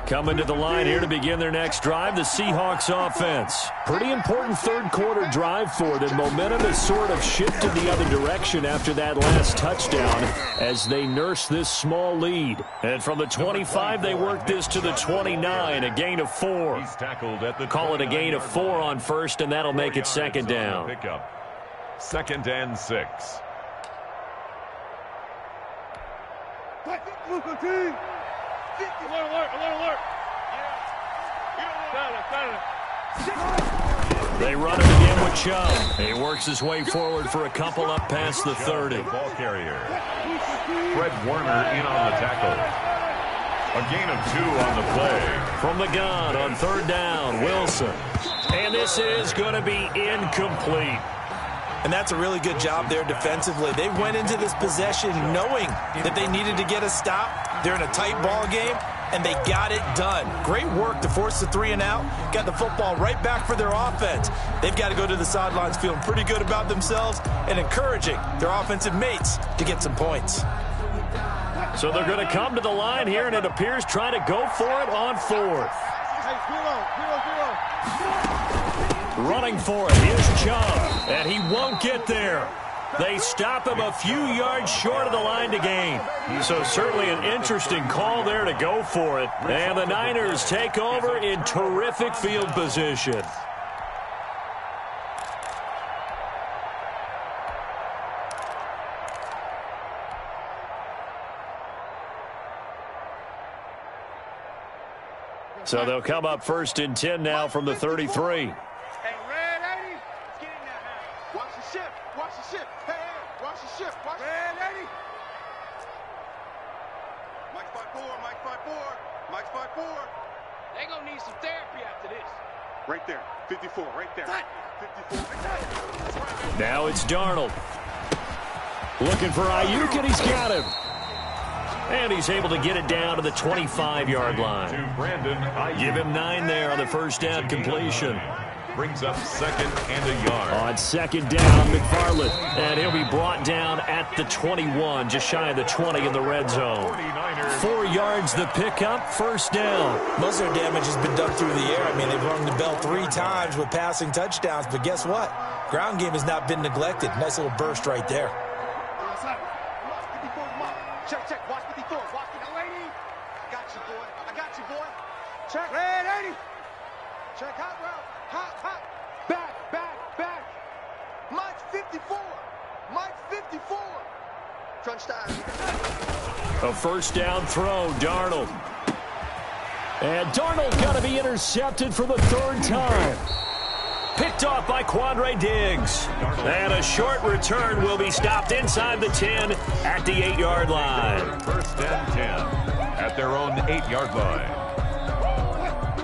Coming to the line here to begin their next drive, the Seahawks offense. Pretty important third-quarter drive for them. Momentum has sort of shifted the other direction after that last touchdown as they nurse this small lead. And from the 25, they work this to the 29, a gain of 4. Call it a gain of 4 on first, and that'll make it 2nd down. 2nd and 6. They run it again with Chubb. He works his way forward for a couple up past the 30. Ball carrier. Fred Warner in on the tackle. A gain of 2 on the play. From the gun on 3rd down, Wilson. And this is going to be incomplete. And that's a really good job there defensively. They went into this possession knowing that they needed to get a stop. They're in a tight ball game, and they got it done. Great work to force the 3 and out. Got the football right back for their offense. They've got to go to the sidelines feeling pretty good about themselves and encouraging their offensive mates to get some points. So they're going to come to the line here, and it appears trying to go for it on 4th. Running for it is Chubb, and he won't get there. They stop him a few yards short of the line to gain. So certainly an interesting call there to go for it. And the Niners take over in terrific field position. So they'll come up 1st and 10 now from the 33. They're going to need some therapy after this. Right there. 54. Right there. 54. Now it's Darnold. Looking for Ayuk, and he's got him. And he's able to get it down to the 25-yard line. Give him 9 there on the first down completion. brings up second and a yard. On second down, McFarland. And he'll be brought down at the 21, just shy of the 20 in the red zone. 4 yards the pickup, first down. Most of their damage has been done through the air. I mean, they've rung the bell 3 times with passing touchdowns, but guess what? Ground game has not been neglected. Nice little burst right there. Check, check, watch 54, watch the lady. I got you, boy. Check, red 80. Check, hot route, hot. Back. Mike's 54. Mike's 54. Crunch time. A first down throw, Darnold. And Darnold got to be intercepted for the 3rd time. Picked off by Quandre Diggs. And a short return will be stopped inside the 10 at the 8-yard line. First and 10 at their own 8-yard line.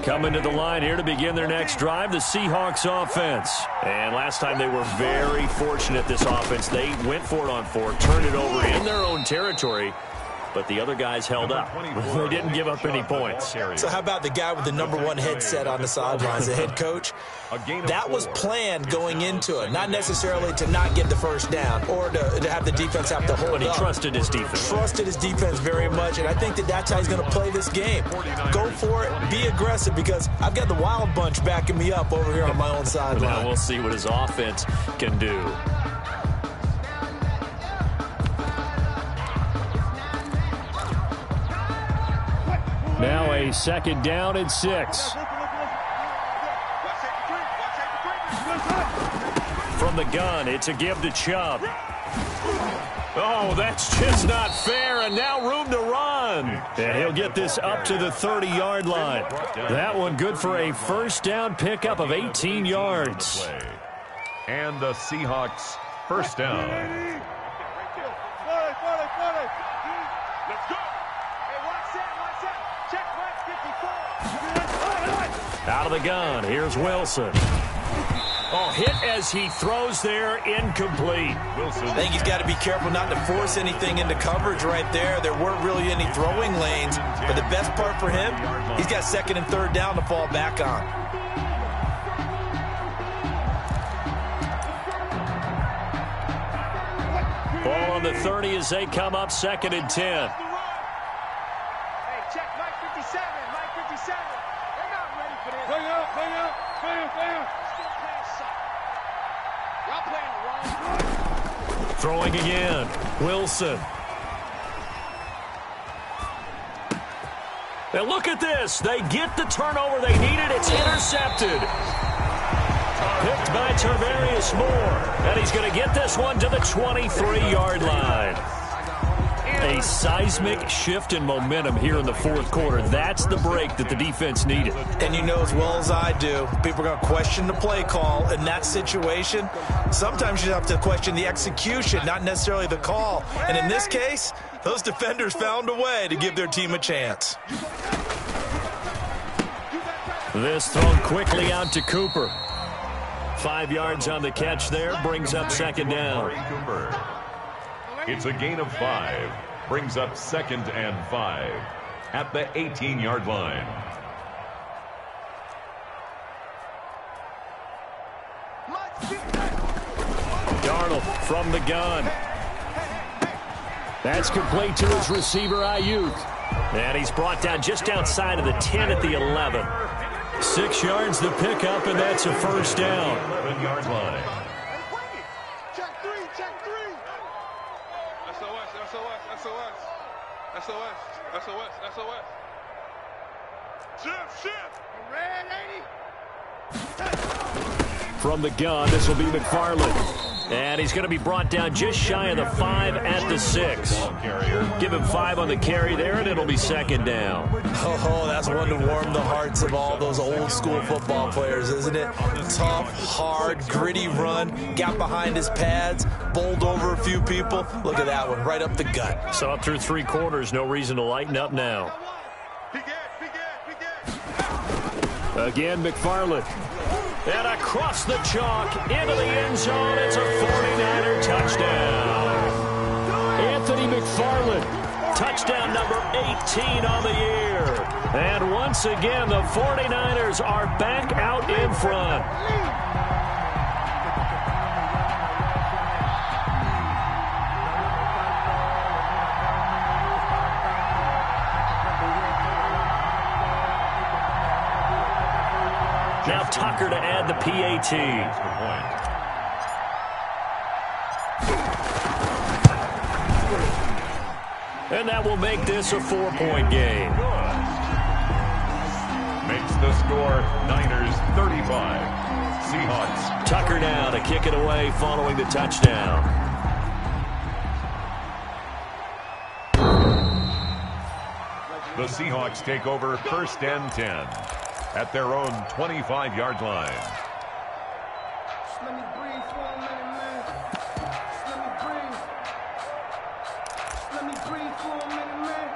Coming to the line here to begin their next drive, the Seahawks offense. And last time they were very fortunate, this offense. They went for it on 4, turned it over in their own territory, but the other guys held up. They didn't give up any points. So how about the guy with the #1 headset on the sidelines, the head coach? That was planned going into it, not necessarily to not get the first down or to have the defense have to hold up. But he trusted his defense. Trusted his defense very much, and I think that's how he's going to play this game. Go for it, be aggressive, because I've got the Wild Bunch backing me up over here on my own sideline. Now we'll see what his offense can do. Now a second down and 6. From the gun, it's a give to Chubb. Oh, that's just not fair, and now room to run. And he'll get this up to the 30-yard line. That one good for a first down pickup of 18 yards. And the Seahawks first down. Let's go. Hey, watch that. Check Mike 54. Out of the gun, here's Wilson. Oh, hit as he throws there, incomplete. Wilson. I think he's got to be careful not to force anything into coverage right there. There weren't really any throwing lanes, but the best part for him, he's got 2nd and 3rd down to fall back on. Ball on the 30 as they come up 2nd and 10. Hey, check Mike 57. Mike 57. They're not ready for this. Bring up. Y'all playing the wrong. Throwing again. Wilson. Now look at this. They get the turnover they needed. It's intercepted. Picked by Tarvarius Moore. And he's going to get this one to the 23-yard line. A seismic shift in momentum here in the 4th quarter. That's the break that the defense needed. And you know as well as I do, people are going to question the play call in that situation. Sometimes you have to question the execution, not necessarily the call. And in this case, those defenders found a way to give their team a chance. This thrown quickly out to Cooper. 5 yards on the catch there, brings up 2nd down. It's a gain of 5. Brings up 2nd and 5 at the 18-yard line. Darnold from the gun. That's complete to his receiver, Ayuk. And he's brought down just outside of the 10 at the 11. 6 yards the pickup, and that's a first down. 11-yard line. Check 3. SOS. Shift. Red 80. From the gun, this will be McFarland. And he's going to be brought down just shy of the 5 at the 6. Give him 5 on the carry there, and it'll be 2nd down. Oh, that's one to warm the hearts of all those old school football players, isn't it? Tough, hard, gritty run, got behind his pads, bowled over a few people. Look at that one, right up the gut. So up through 3 quarters, no reason to lighten up now. Again, McFarland. And across the chalk, into the end zone, it's a 49er touchdown. Anthony McFarland, touchdown number number 18 on the year. And once again, the 49ers are back out in front. Now Tucker to add the PAT. And that will make this a 4-point game. Makes the score Niners 35. Seahawks. Tucker now to kick it away following the touchdown. The Seahawks take over 1st and 10 at their own 25-yard line. Just let me breathe for a minute, man. Just let me breathe. Just let me breathe for a minute, man.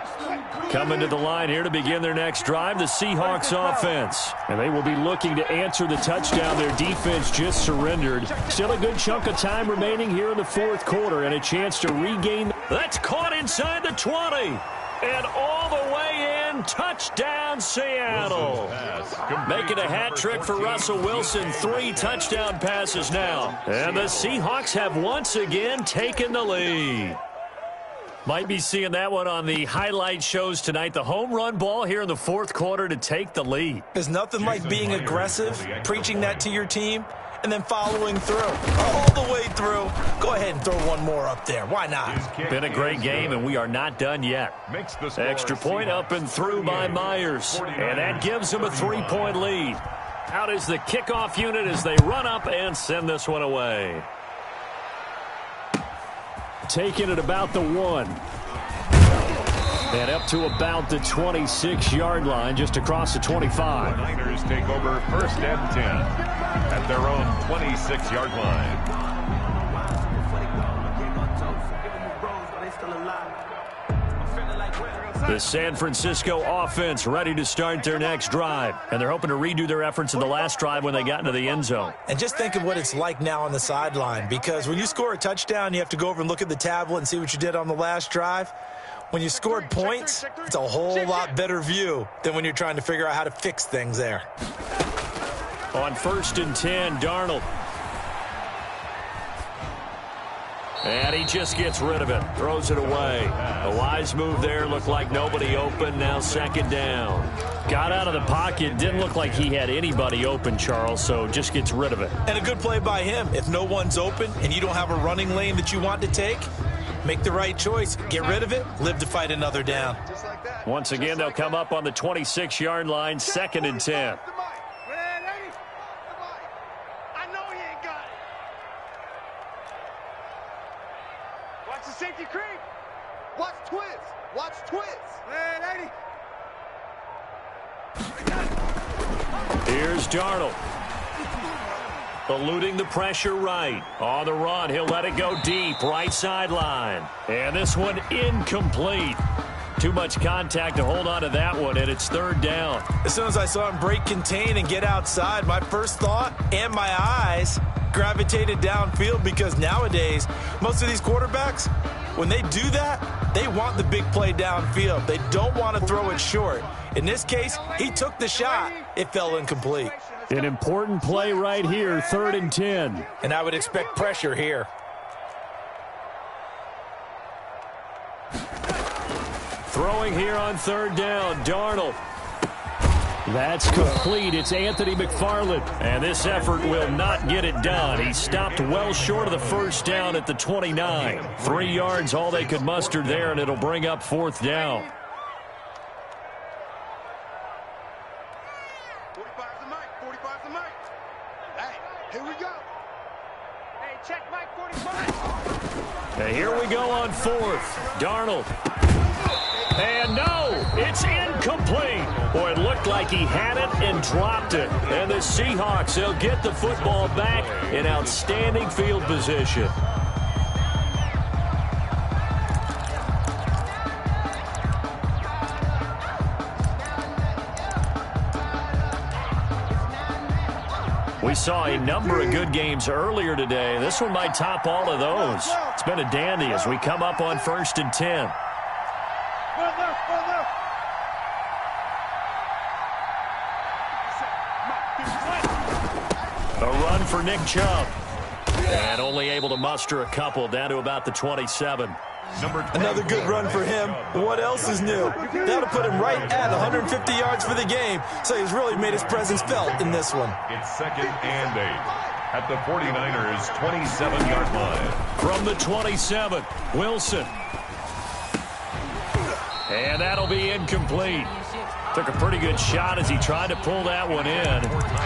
Just let me breathe. Coming to the line here to begin their next drive, the Seahawks offense. And they will be looking to answer the touchdown their defense just surrendered. Still a good chunk of time remaining here in the 4th quarter and a chance to regain. That's caught inside the 20. And all the way in, touchdown Seattle. Making a hat trick for Russell Wilson, 3 touchdown passes now. And the Seahawks have once again taken the lead. Might be seeing that one on the highlight shows tonight. The home run ball here in the 4th quarter to take the lead. There's nothing like being aggressive, preaching that to your team, and then following through. All the way through. Go ahead and throw one more up there. Why not? Been a great game, and we are not done yet. Extra point up and through by Myers. And that gives them a 3-point lead. Out is the kickoff unit as they run up and send this one away. Taking it about the 1. And up to about the 26-yard line, just across the 25. The Niners take over 1st and 10 at their own 26-yard line. The San Francisco offense ready to start their next drive. And they're hoping to redo their efforts in the last drive when they got into the end zone. And just think of what it's like now on the sideline, because when you score a touchdown, you have to go over and look at the tablet and see what you did on the last drive. When you scored points, it's a whole lot better view than when you're trying to figure out how to fix things there. On 1st and 10, Darnold. And he just gets rid of it. Throws it away. A wise move there. Looked like nobody open. Now 2nd down. Got out of the pocket. Didn't look like he had anybody open, Charles, so just gets rid of it. And a good play by him. If no one's open and you don't have a running lane that you want to take, make the right choice. Get rid of it. Live to fight another down. Once again, they'll come up on the 26-yard line. 2nd and 10. Safety creep. Watch twist. Watch twist. Man, 80. Here's Darnold. Eluding the pressure right. On the run, he'll let it go deep. Right sideline. And this one incomplete. Too much contact to hold on to that one, and it's 3rd down. As soon as I saw him break contain and get outside, my first thought and my eyes gravitated downfield, because nowadays, most of these quarterbacks, when they do that, they want the big play downfield. They don't want to throw it short. In this case, he took the shot. It fell incomplete. An important play right here, 3rd and 10. And I would expect pressure here. Throwing here on 3rd down, Darnold. That's complete. It's Anthony McFarland. And this effort will not get it done. He stopped well short of the 1st down at the 29. 3 yards, all they could muster there, and it'll bring up 4th down. 45's the mic. 45's the mic. Hey, here we go. Hey, check Mike 45. And here we go on 4th. Darnold. And no, it's incomplete. Boy, it looked like he had it and dropped it. And the Seahawks, they'll get the football back in outstanding field position. We saw a number of good games earlier today. This one might top all of those. It's been a dandy as we come up on 1st and 10. for Nick Chubb. And only able to muster a couple down to about the 27. Another good run for him. What else is new? That'll put him right at 150 yards for the game, so he's really made his presence felt in this one. It's 2nd and 8 at the 49ers' 27-yard line. From the 27, Wilson. And that'll be incomplete. Took a pretty good shot as he tried to pull that one in.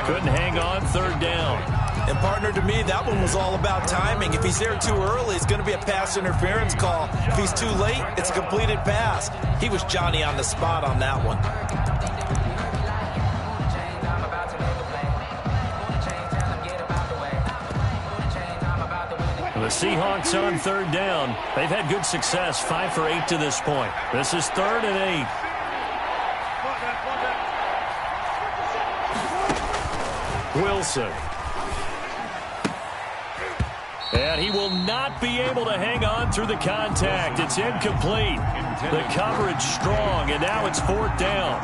Couldn't hang on, 3rd down. And partner, to me, that one was all about timing. If he's there too early, it's going to be a pass interference call. If he's too late, it's a completed pass. He was Johnny on the spot on that one. The Seahawks on 3rd down. They've had good success, 5 for 8 to this point. This is 3rd and 8. Wilson. And he will not be able to hang on through the contact. It's incomplete. The coverage strong, and now it's 4th down.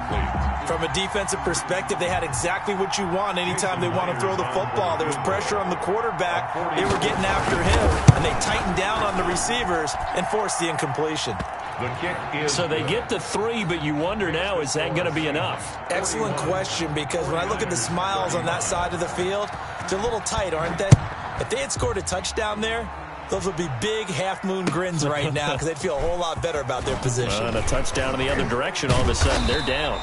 From a defensive perspective, they had exactly what you want anytime they want to throw the football. There was pressure on the quarterback. They were getting after him, and they tightened down on the receivers and forced the incompletion. So they get the 3, but you wonder now, is that going to be enough? Excellent question, because when I look at the smiles on that side of the field, they're a little tight, aren't they? If they had scored a touchdown there, those would be big half-moon grins right now because they'd feel a whole lot better about their position. And a touchdown in the other direction, all of a sudden they're down.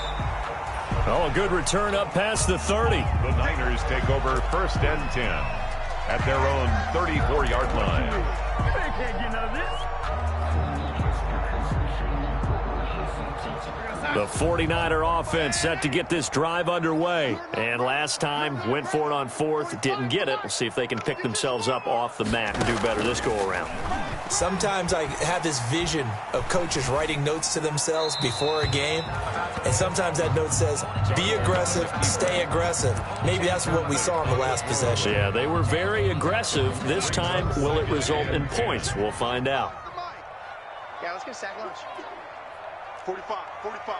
Oh, a good return up past the 30. The Niners take over 1st and 10 at their own 34-yard line. They can't get none of this. The 49er offense set to get this drive underway. And last time, went for it on 4th, didn't get it. We'll see if they can pick themselves up off the mat and do better this go-around. Sometimes I have this vision of coaches writing notes to themselves before a game, and sometimes that note says, be aggressive, stay aggressive. Maybe that's what we saw in the last possession. Yeah, they were very aggressive. This time, will it result in points? We'll find out. Yeah, let's get a sack lunch. 45, 45.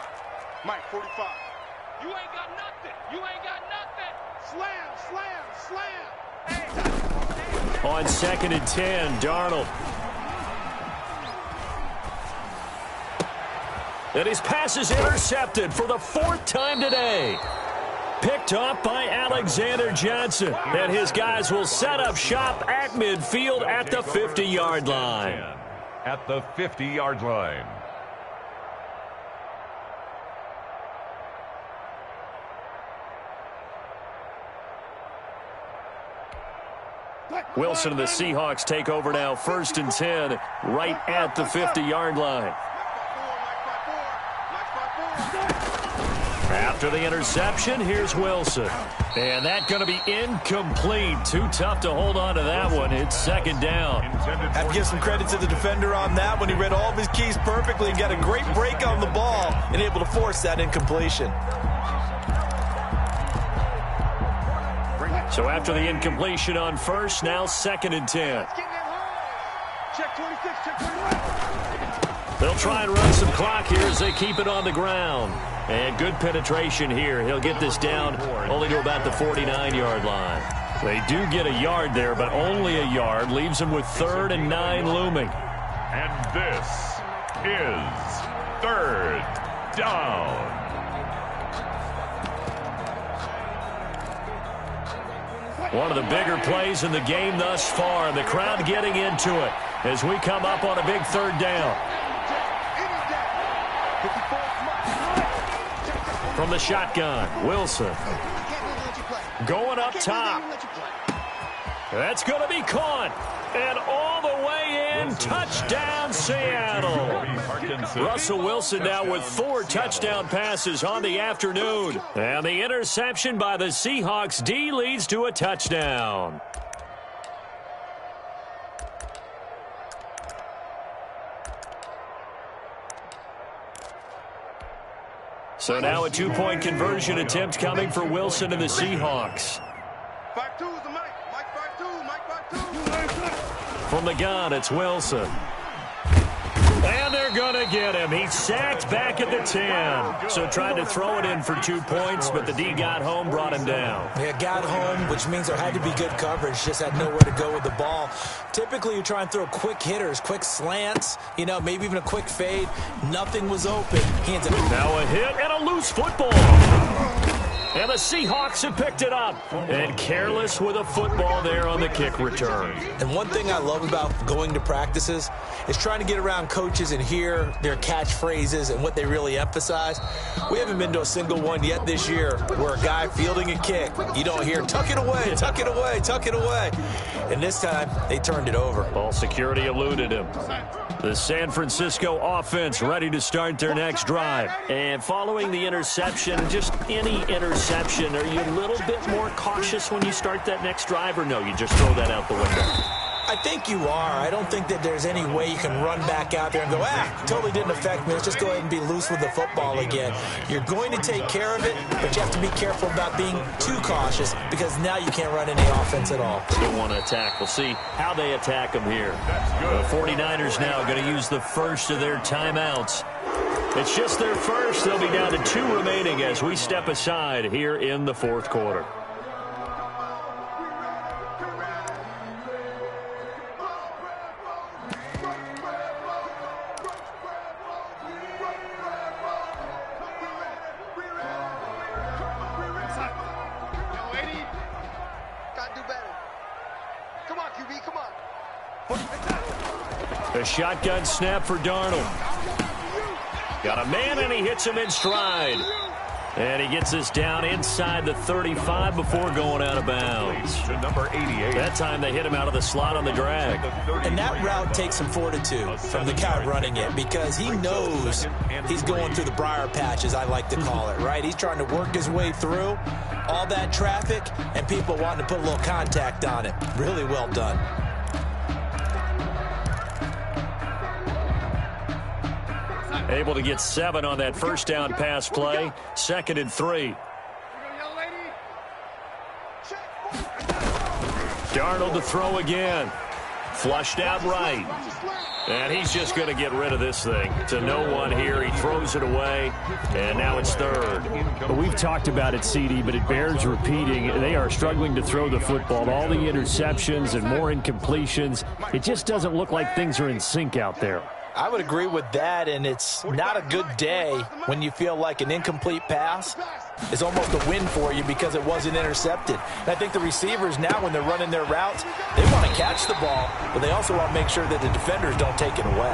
Mike, 45. You ain't got nothing. You ain't got nothing. Slam, slam, slam. Hey. On 2nd and 10, Darnold. And his pass is intercepted for the 4th time today. Picked off by Alexander Johnson. And his guys will set up shop at midfield at the 50-yard line. At the 50-yard line. Wilson and the Seahawks take over now, 1st and 10, right at the 50-yard line. After the interception, here's Wilson. And that's going to be incomplete. Too tough to hold on to that one. It's 2nd down. Have to give some credit to the defender on that one. He read all of his keys perfectly and got a great break on the ball and able to force that incompletion. So after the incompletion on 1st, now 2nd and 10. Check 26, check 21. They'll try and run some clock here as they keep it on the ground. And good penetration here. He'll get this down only to about the 49-yard line. They do get a yard there, but only a yard. Leaves them with 3rd and 9 looming. And this is 3rd down. One of the bigger plays in the game thus far. The crowd getting into it as we come up on a big 3rd down. From the shotgun, Wilson. Going up top. That's going to be caught. And all the way in, touchdown Seattle. Russell Wilson now with 4 touchdown passes on the afternoon. And the interception by the Seahawks D leads to a touchdown. So now a 2-point conversion attempt coming for Wilson and the Seahawks. 5-2 is the Mike. Mike 5-2. Mike 5-2. From the gun, it's Wilson. And they're going to get him. He's sacked back at the 10. So tried to throw it in for 2 points, but the D got home, brought him down. Yeah, got home, which means there had to be good coverage. Just had nowhere to go with the ball. Typically, you try and throw quick hitters, quick slants, maybe even a quick fade. Nothing was open. He ends up... Now a hit and a loose football. And the Seahawks have picked it up. And careless with a football there on the kick return. And one thing I love about going to practices is trying to get around coaches and hear their catchphrases and what they really emphasize. We haven't been to a single one yet this year where a guy fielding a kick, you don't hear, tuck it away, tuck it away, tuck it away. And this time, they turned it over. Ball security eluded him. The San Francisco offense ready to start their next drive. And following the interception, just any interception, are you a little bit more cautious when you start that next drive, or no, you just throw that out the window? I think you are. I don't think that there's any way you can run back out there and go, totally didn't affect me. Let's just go ahead and be loose with the football again. You're going to take care of it, but you have to be careful about being too cautious because now you can't run any offense at all. Still want to attack. We'll see how they attack them here. The 49ers now going to use the first of their timeouts. It's just their first. They'll be down to 2 remaining as we step aside here in the fourth quarter. A shotgun snap for Darnold. Got a man, and he hits him in stride. And he gets us down inside the 35 before going out of bounds. To number 88. That time they hit him out of the slot on the drag. And that route takes some fortitude from the guy running it because he knows he's going through the briar patch, as I like to call it, right? He's trying to work his way through all that traffic and people wanting to put a little contact on it. Really well done. Able to get 7 on that first down pass play. 2nd and 3. Darnold to throw again. Flushed out right. And he's just going to get rid of this thing. To no one here. He throws it away. And now it's 3rd. We've talked about it, CD, but it bears repeating. They are struggling to throw the football. All the interceptions and more incompletions. It just doesn't look like things are in sync out there. I would agree with that, and it's not a good day when you feel like an incomplete pass is almost a win for you because it wasn't intercepted. And I think the receivers now, when they're running their routes, they want to catch the ball, but they also want to make sure that the defenders don't take it away.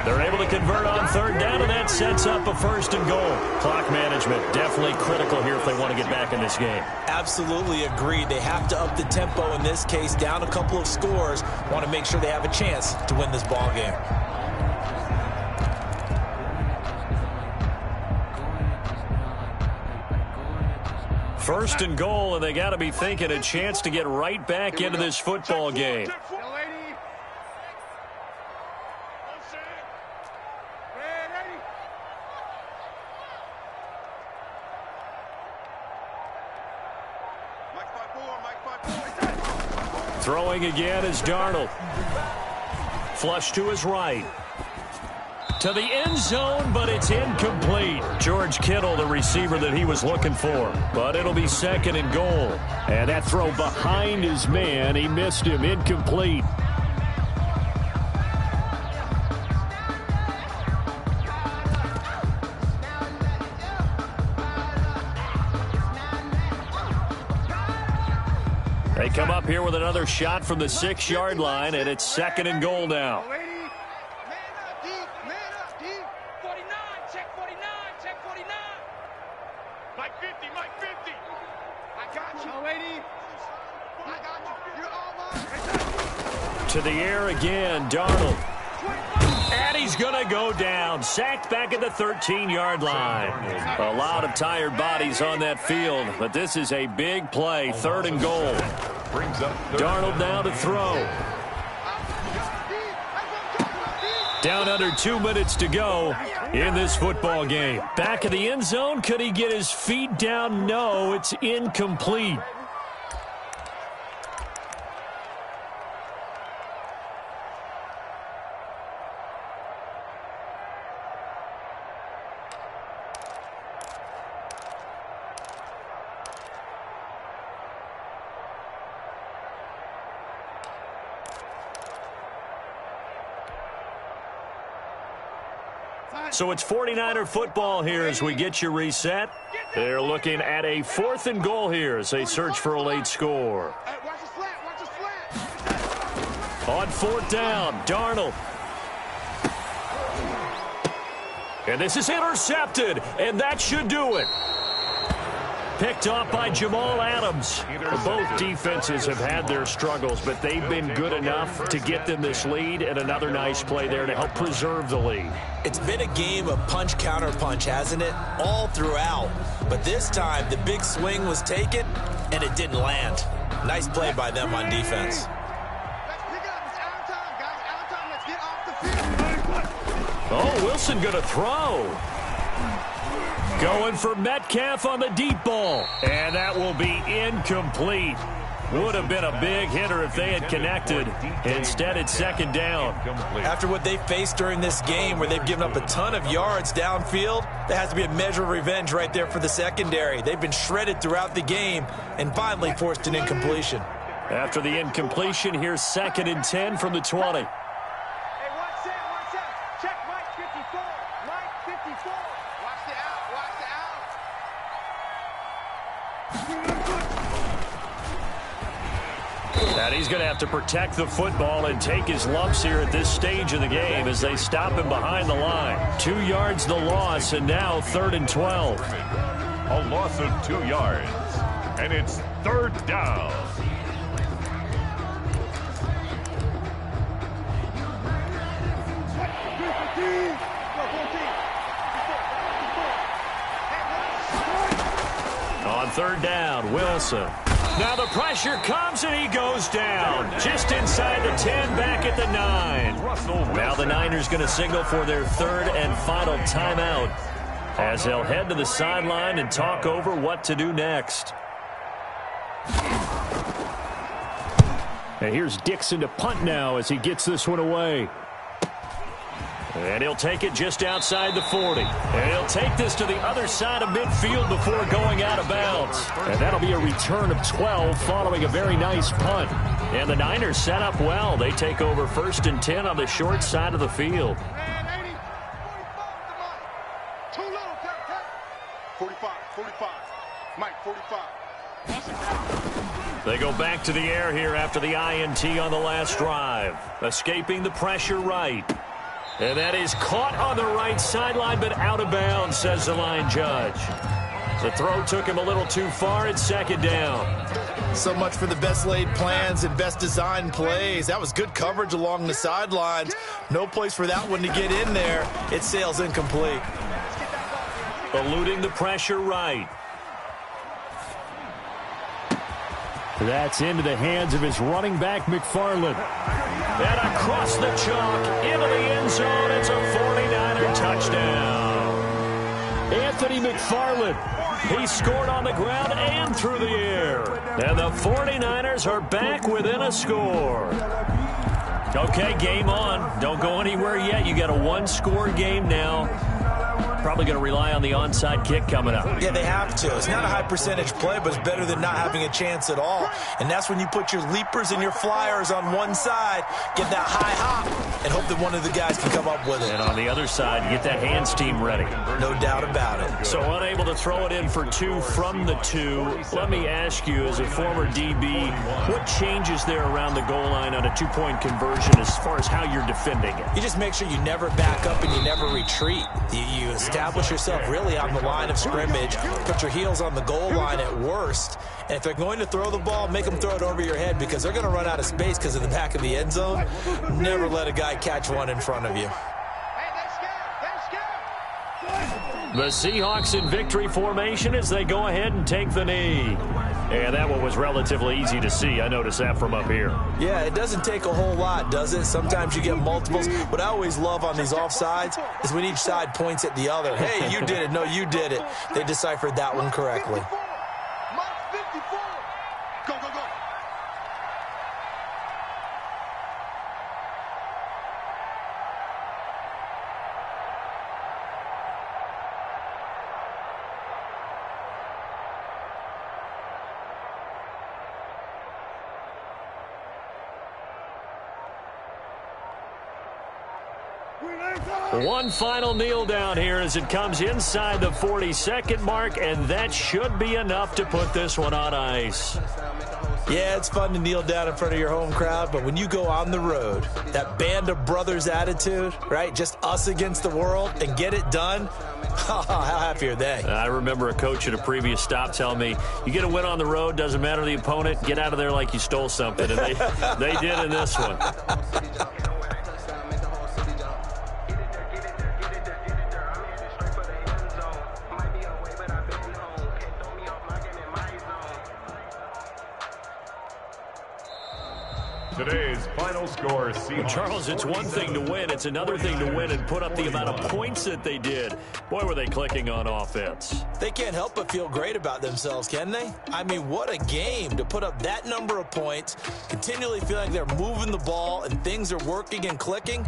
They're able to convert on 3rd down, and that sets up a 1st and goal. Clock management definitely critical here if they want to get back in this game. Absolutely agree. They have to up the tempo in this case, down a couple of scores, want to make sure they have a chance to win this ball game. 1st and goal, and they got to be thinking a chance to get right back into this football game. Throwing again is Darnold. Flush to his right. To the end zone, but it's incomplete. George Kittle, the receiver that he was looking for. But it'll be 2nd and goal. And that throw behind his man, he missed him, incomplete. They come up here with another shot from the 6-yard line, and it's 2nd and goal now. To the air again, Darnold. And he's going to go down. Sacked back at the 13-yard line. A lot of tired bodies on that field, but this is a big play. 3rd and goal. Darnold now to throw. Down under 2 minutes to go in this football game. Back of the end zone. Could he get his feet down? No, it's incomplete. So it's 49er football here as we get you reset. They're looking at a 4th and goal here as they search for a late score. On 4th down, Darnold. And this is intercepted, and that should do it. Picked off by Jamal Adams. Both defenses have had their struggles, but they've been good enough to get them this lead, and another nice play there to help preserve the lead. It's been a game of punch-counter-punch, hasn't it? All throughout. But this time, the big swing was taken, and it didn't land. Nice play by them on defense. Oh, Wilson going to throw. Going for Metcalf on the deep ball. And that will be incomplete. Would have been a big hitter if they had connected. Instead, it's 2nd down. After what they faced during this game where they've given up a ton of yards downfield, there has to be a measure of revenge right there for the secondary. They've been shredded throughout the game and finally forced an incompletion. After the incompletion, here's 2nd and 10 from the 20. And he's going to have to protect the football and take his lumps here at this stage of the game as they stop him behind the line. 2 yards the loss, and now 3rd and 12. A loss of 2 yards, and it's 3rd down. On 3rd down, Wilson. Now the pressure comes and he goes down. Just inside the 10, back at the 9. Now the Niners going to signal for their 3rd and final timeout as they'll head to the sideline and talk over what to do next. And here's Dixon to punt now as he gets this one away. And he'll take it just outside the 40. And he'll take this to the other side of midfield before going out of bounds. And that'll be a return of 12 following a very nice punt. And the Niners set up well. They take over 1st and 10 on the short side of the field. 45. Mike, 45. They go back to the air here after the INT on the last drive. Escaping the pressure right. And that is caught on the right sideline, but out of bounds, says the line judge. The throw took him a little too far. It's 2nd down. So much for the best laid plans and best designed plays. That was good coverage along the sidelines. No place for that one to get in there. It sails incomplete. Eluding the pressure right. That's into the hands of his running back, McFarland. And across the chalk, into the end zone. It's a 49er touchdown. Anthony McFarland. He scored on the ground and through the air. And the 49ers are back within a score. Okay, game on. Don't go anywhere yet. You got a 1-score game now. Probably going to rely on the onside kick coming up. Yeah, they have to. It's not a high percentage play, but it's better than not having a chance at all. And that's when you put your leapers and your flyers on one side, get that high hop, and hope that one of the guys can come up with it. And on the other side, get that hands team ready. No doubt about it. So unable to throw it in for 2 from the 2. Let me ask you, as a former DB, what changes there around the goal line on a 2-point conversion as far as how you're defending it? You just make sure you never back up and you never retreat. You establish yourself really on the line of scrimmage, put your heels on the goal line at worst, and if they're going to throw the ball, make them throw it over your head because they're going to run out of space because of the back of the end zone. Never let a guy catch one in front of you. The Seahawks in victory formation as they go ahead and take the knee. And that one was relatively easy to see. I noticed that from up here. Yeah, it doesn't take a whole lot, does it? Sometimes you get multiples. What I always love on these offsides is when each side points at the other. Hey, you did it. No, you did it. They deciphered that one correctly. Go, go, go. One final kneel down here as it comes inside the 40-second mark, and that should be enough to put this one on ice. Yeah, it's fun to kneel down in front of your home crowd, but when you go on the road, that band of brothers attitude, right, just us against the world, and get it done, how happy are they? I remember a coach at a previous stop telling me, you get a win on the road, doesn't matter the opponent, get out of there like you stole something, and they did in this one. Today's final score, Seahawks. Well, Charles, it's one thing to win. It's another thing to win and put up the amount of points that they did. Boy, were they clicking on offense. They can't help but feel great about themselves, can they? I mean, what a game to put up that number of points, continually feel like they're moving the ball and things are working and clicking.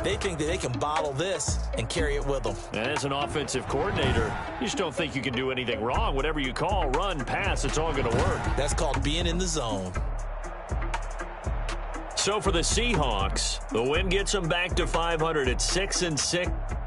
They think that they can bottle this and carry it with them. And as an offensive coordinator, you just don't think you can do anything wrong. Whatever you call, run, pass, it's all going to work. That's called being in the zone. So for the Seahawks, the win gets them back to 500 at 6-6.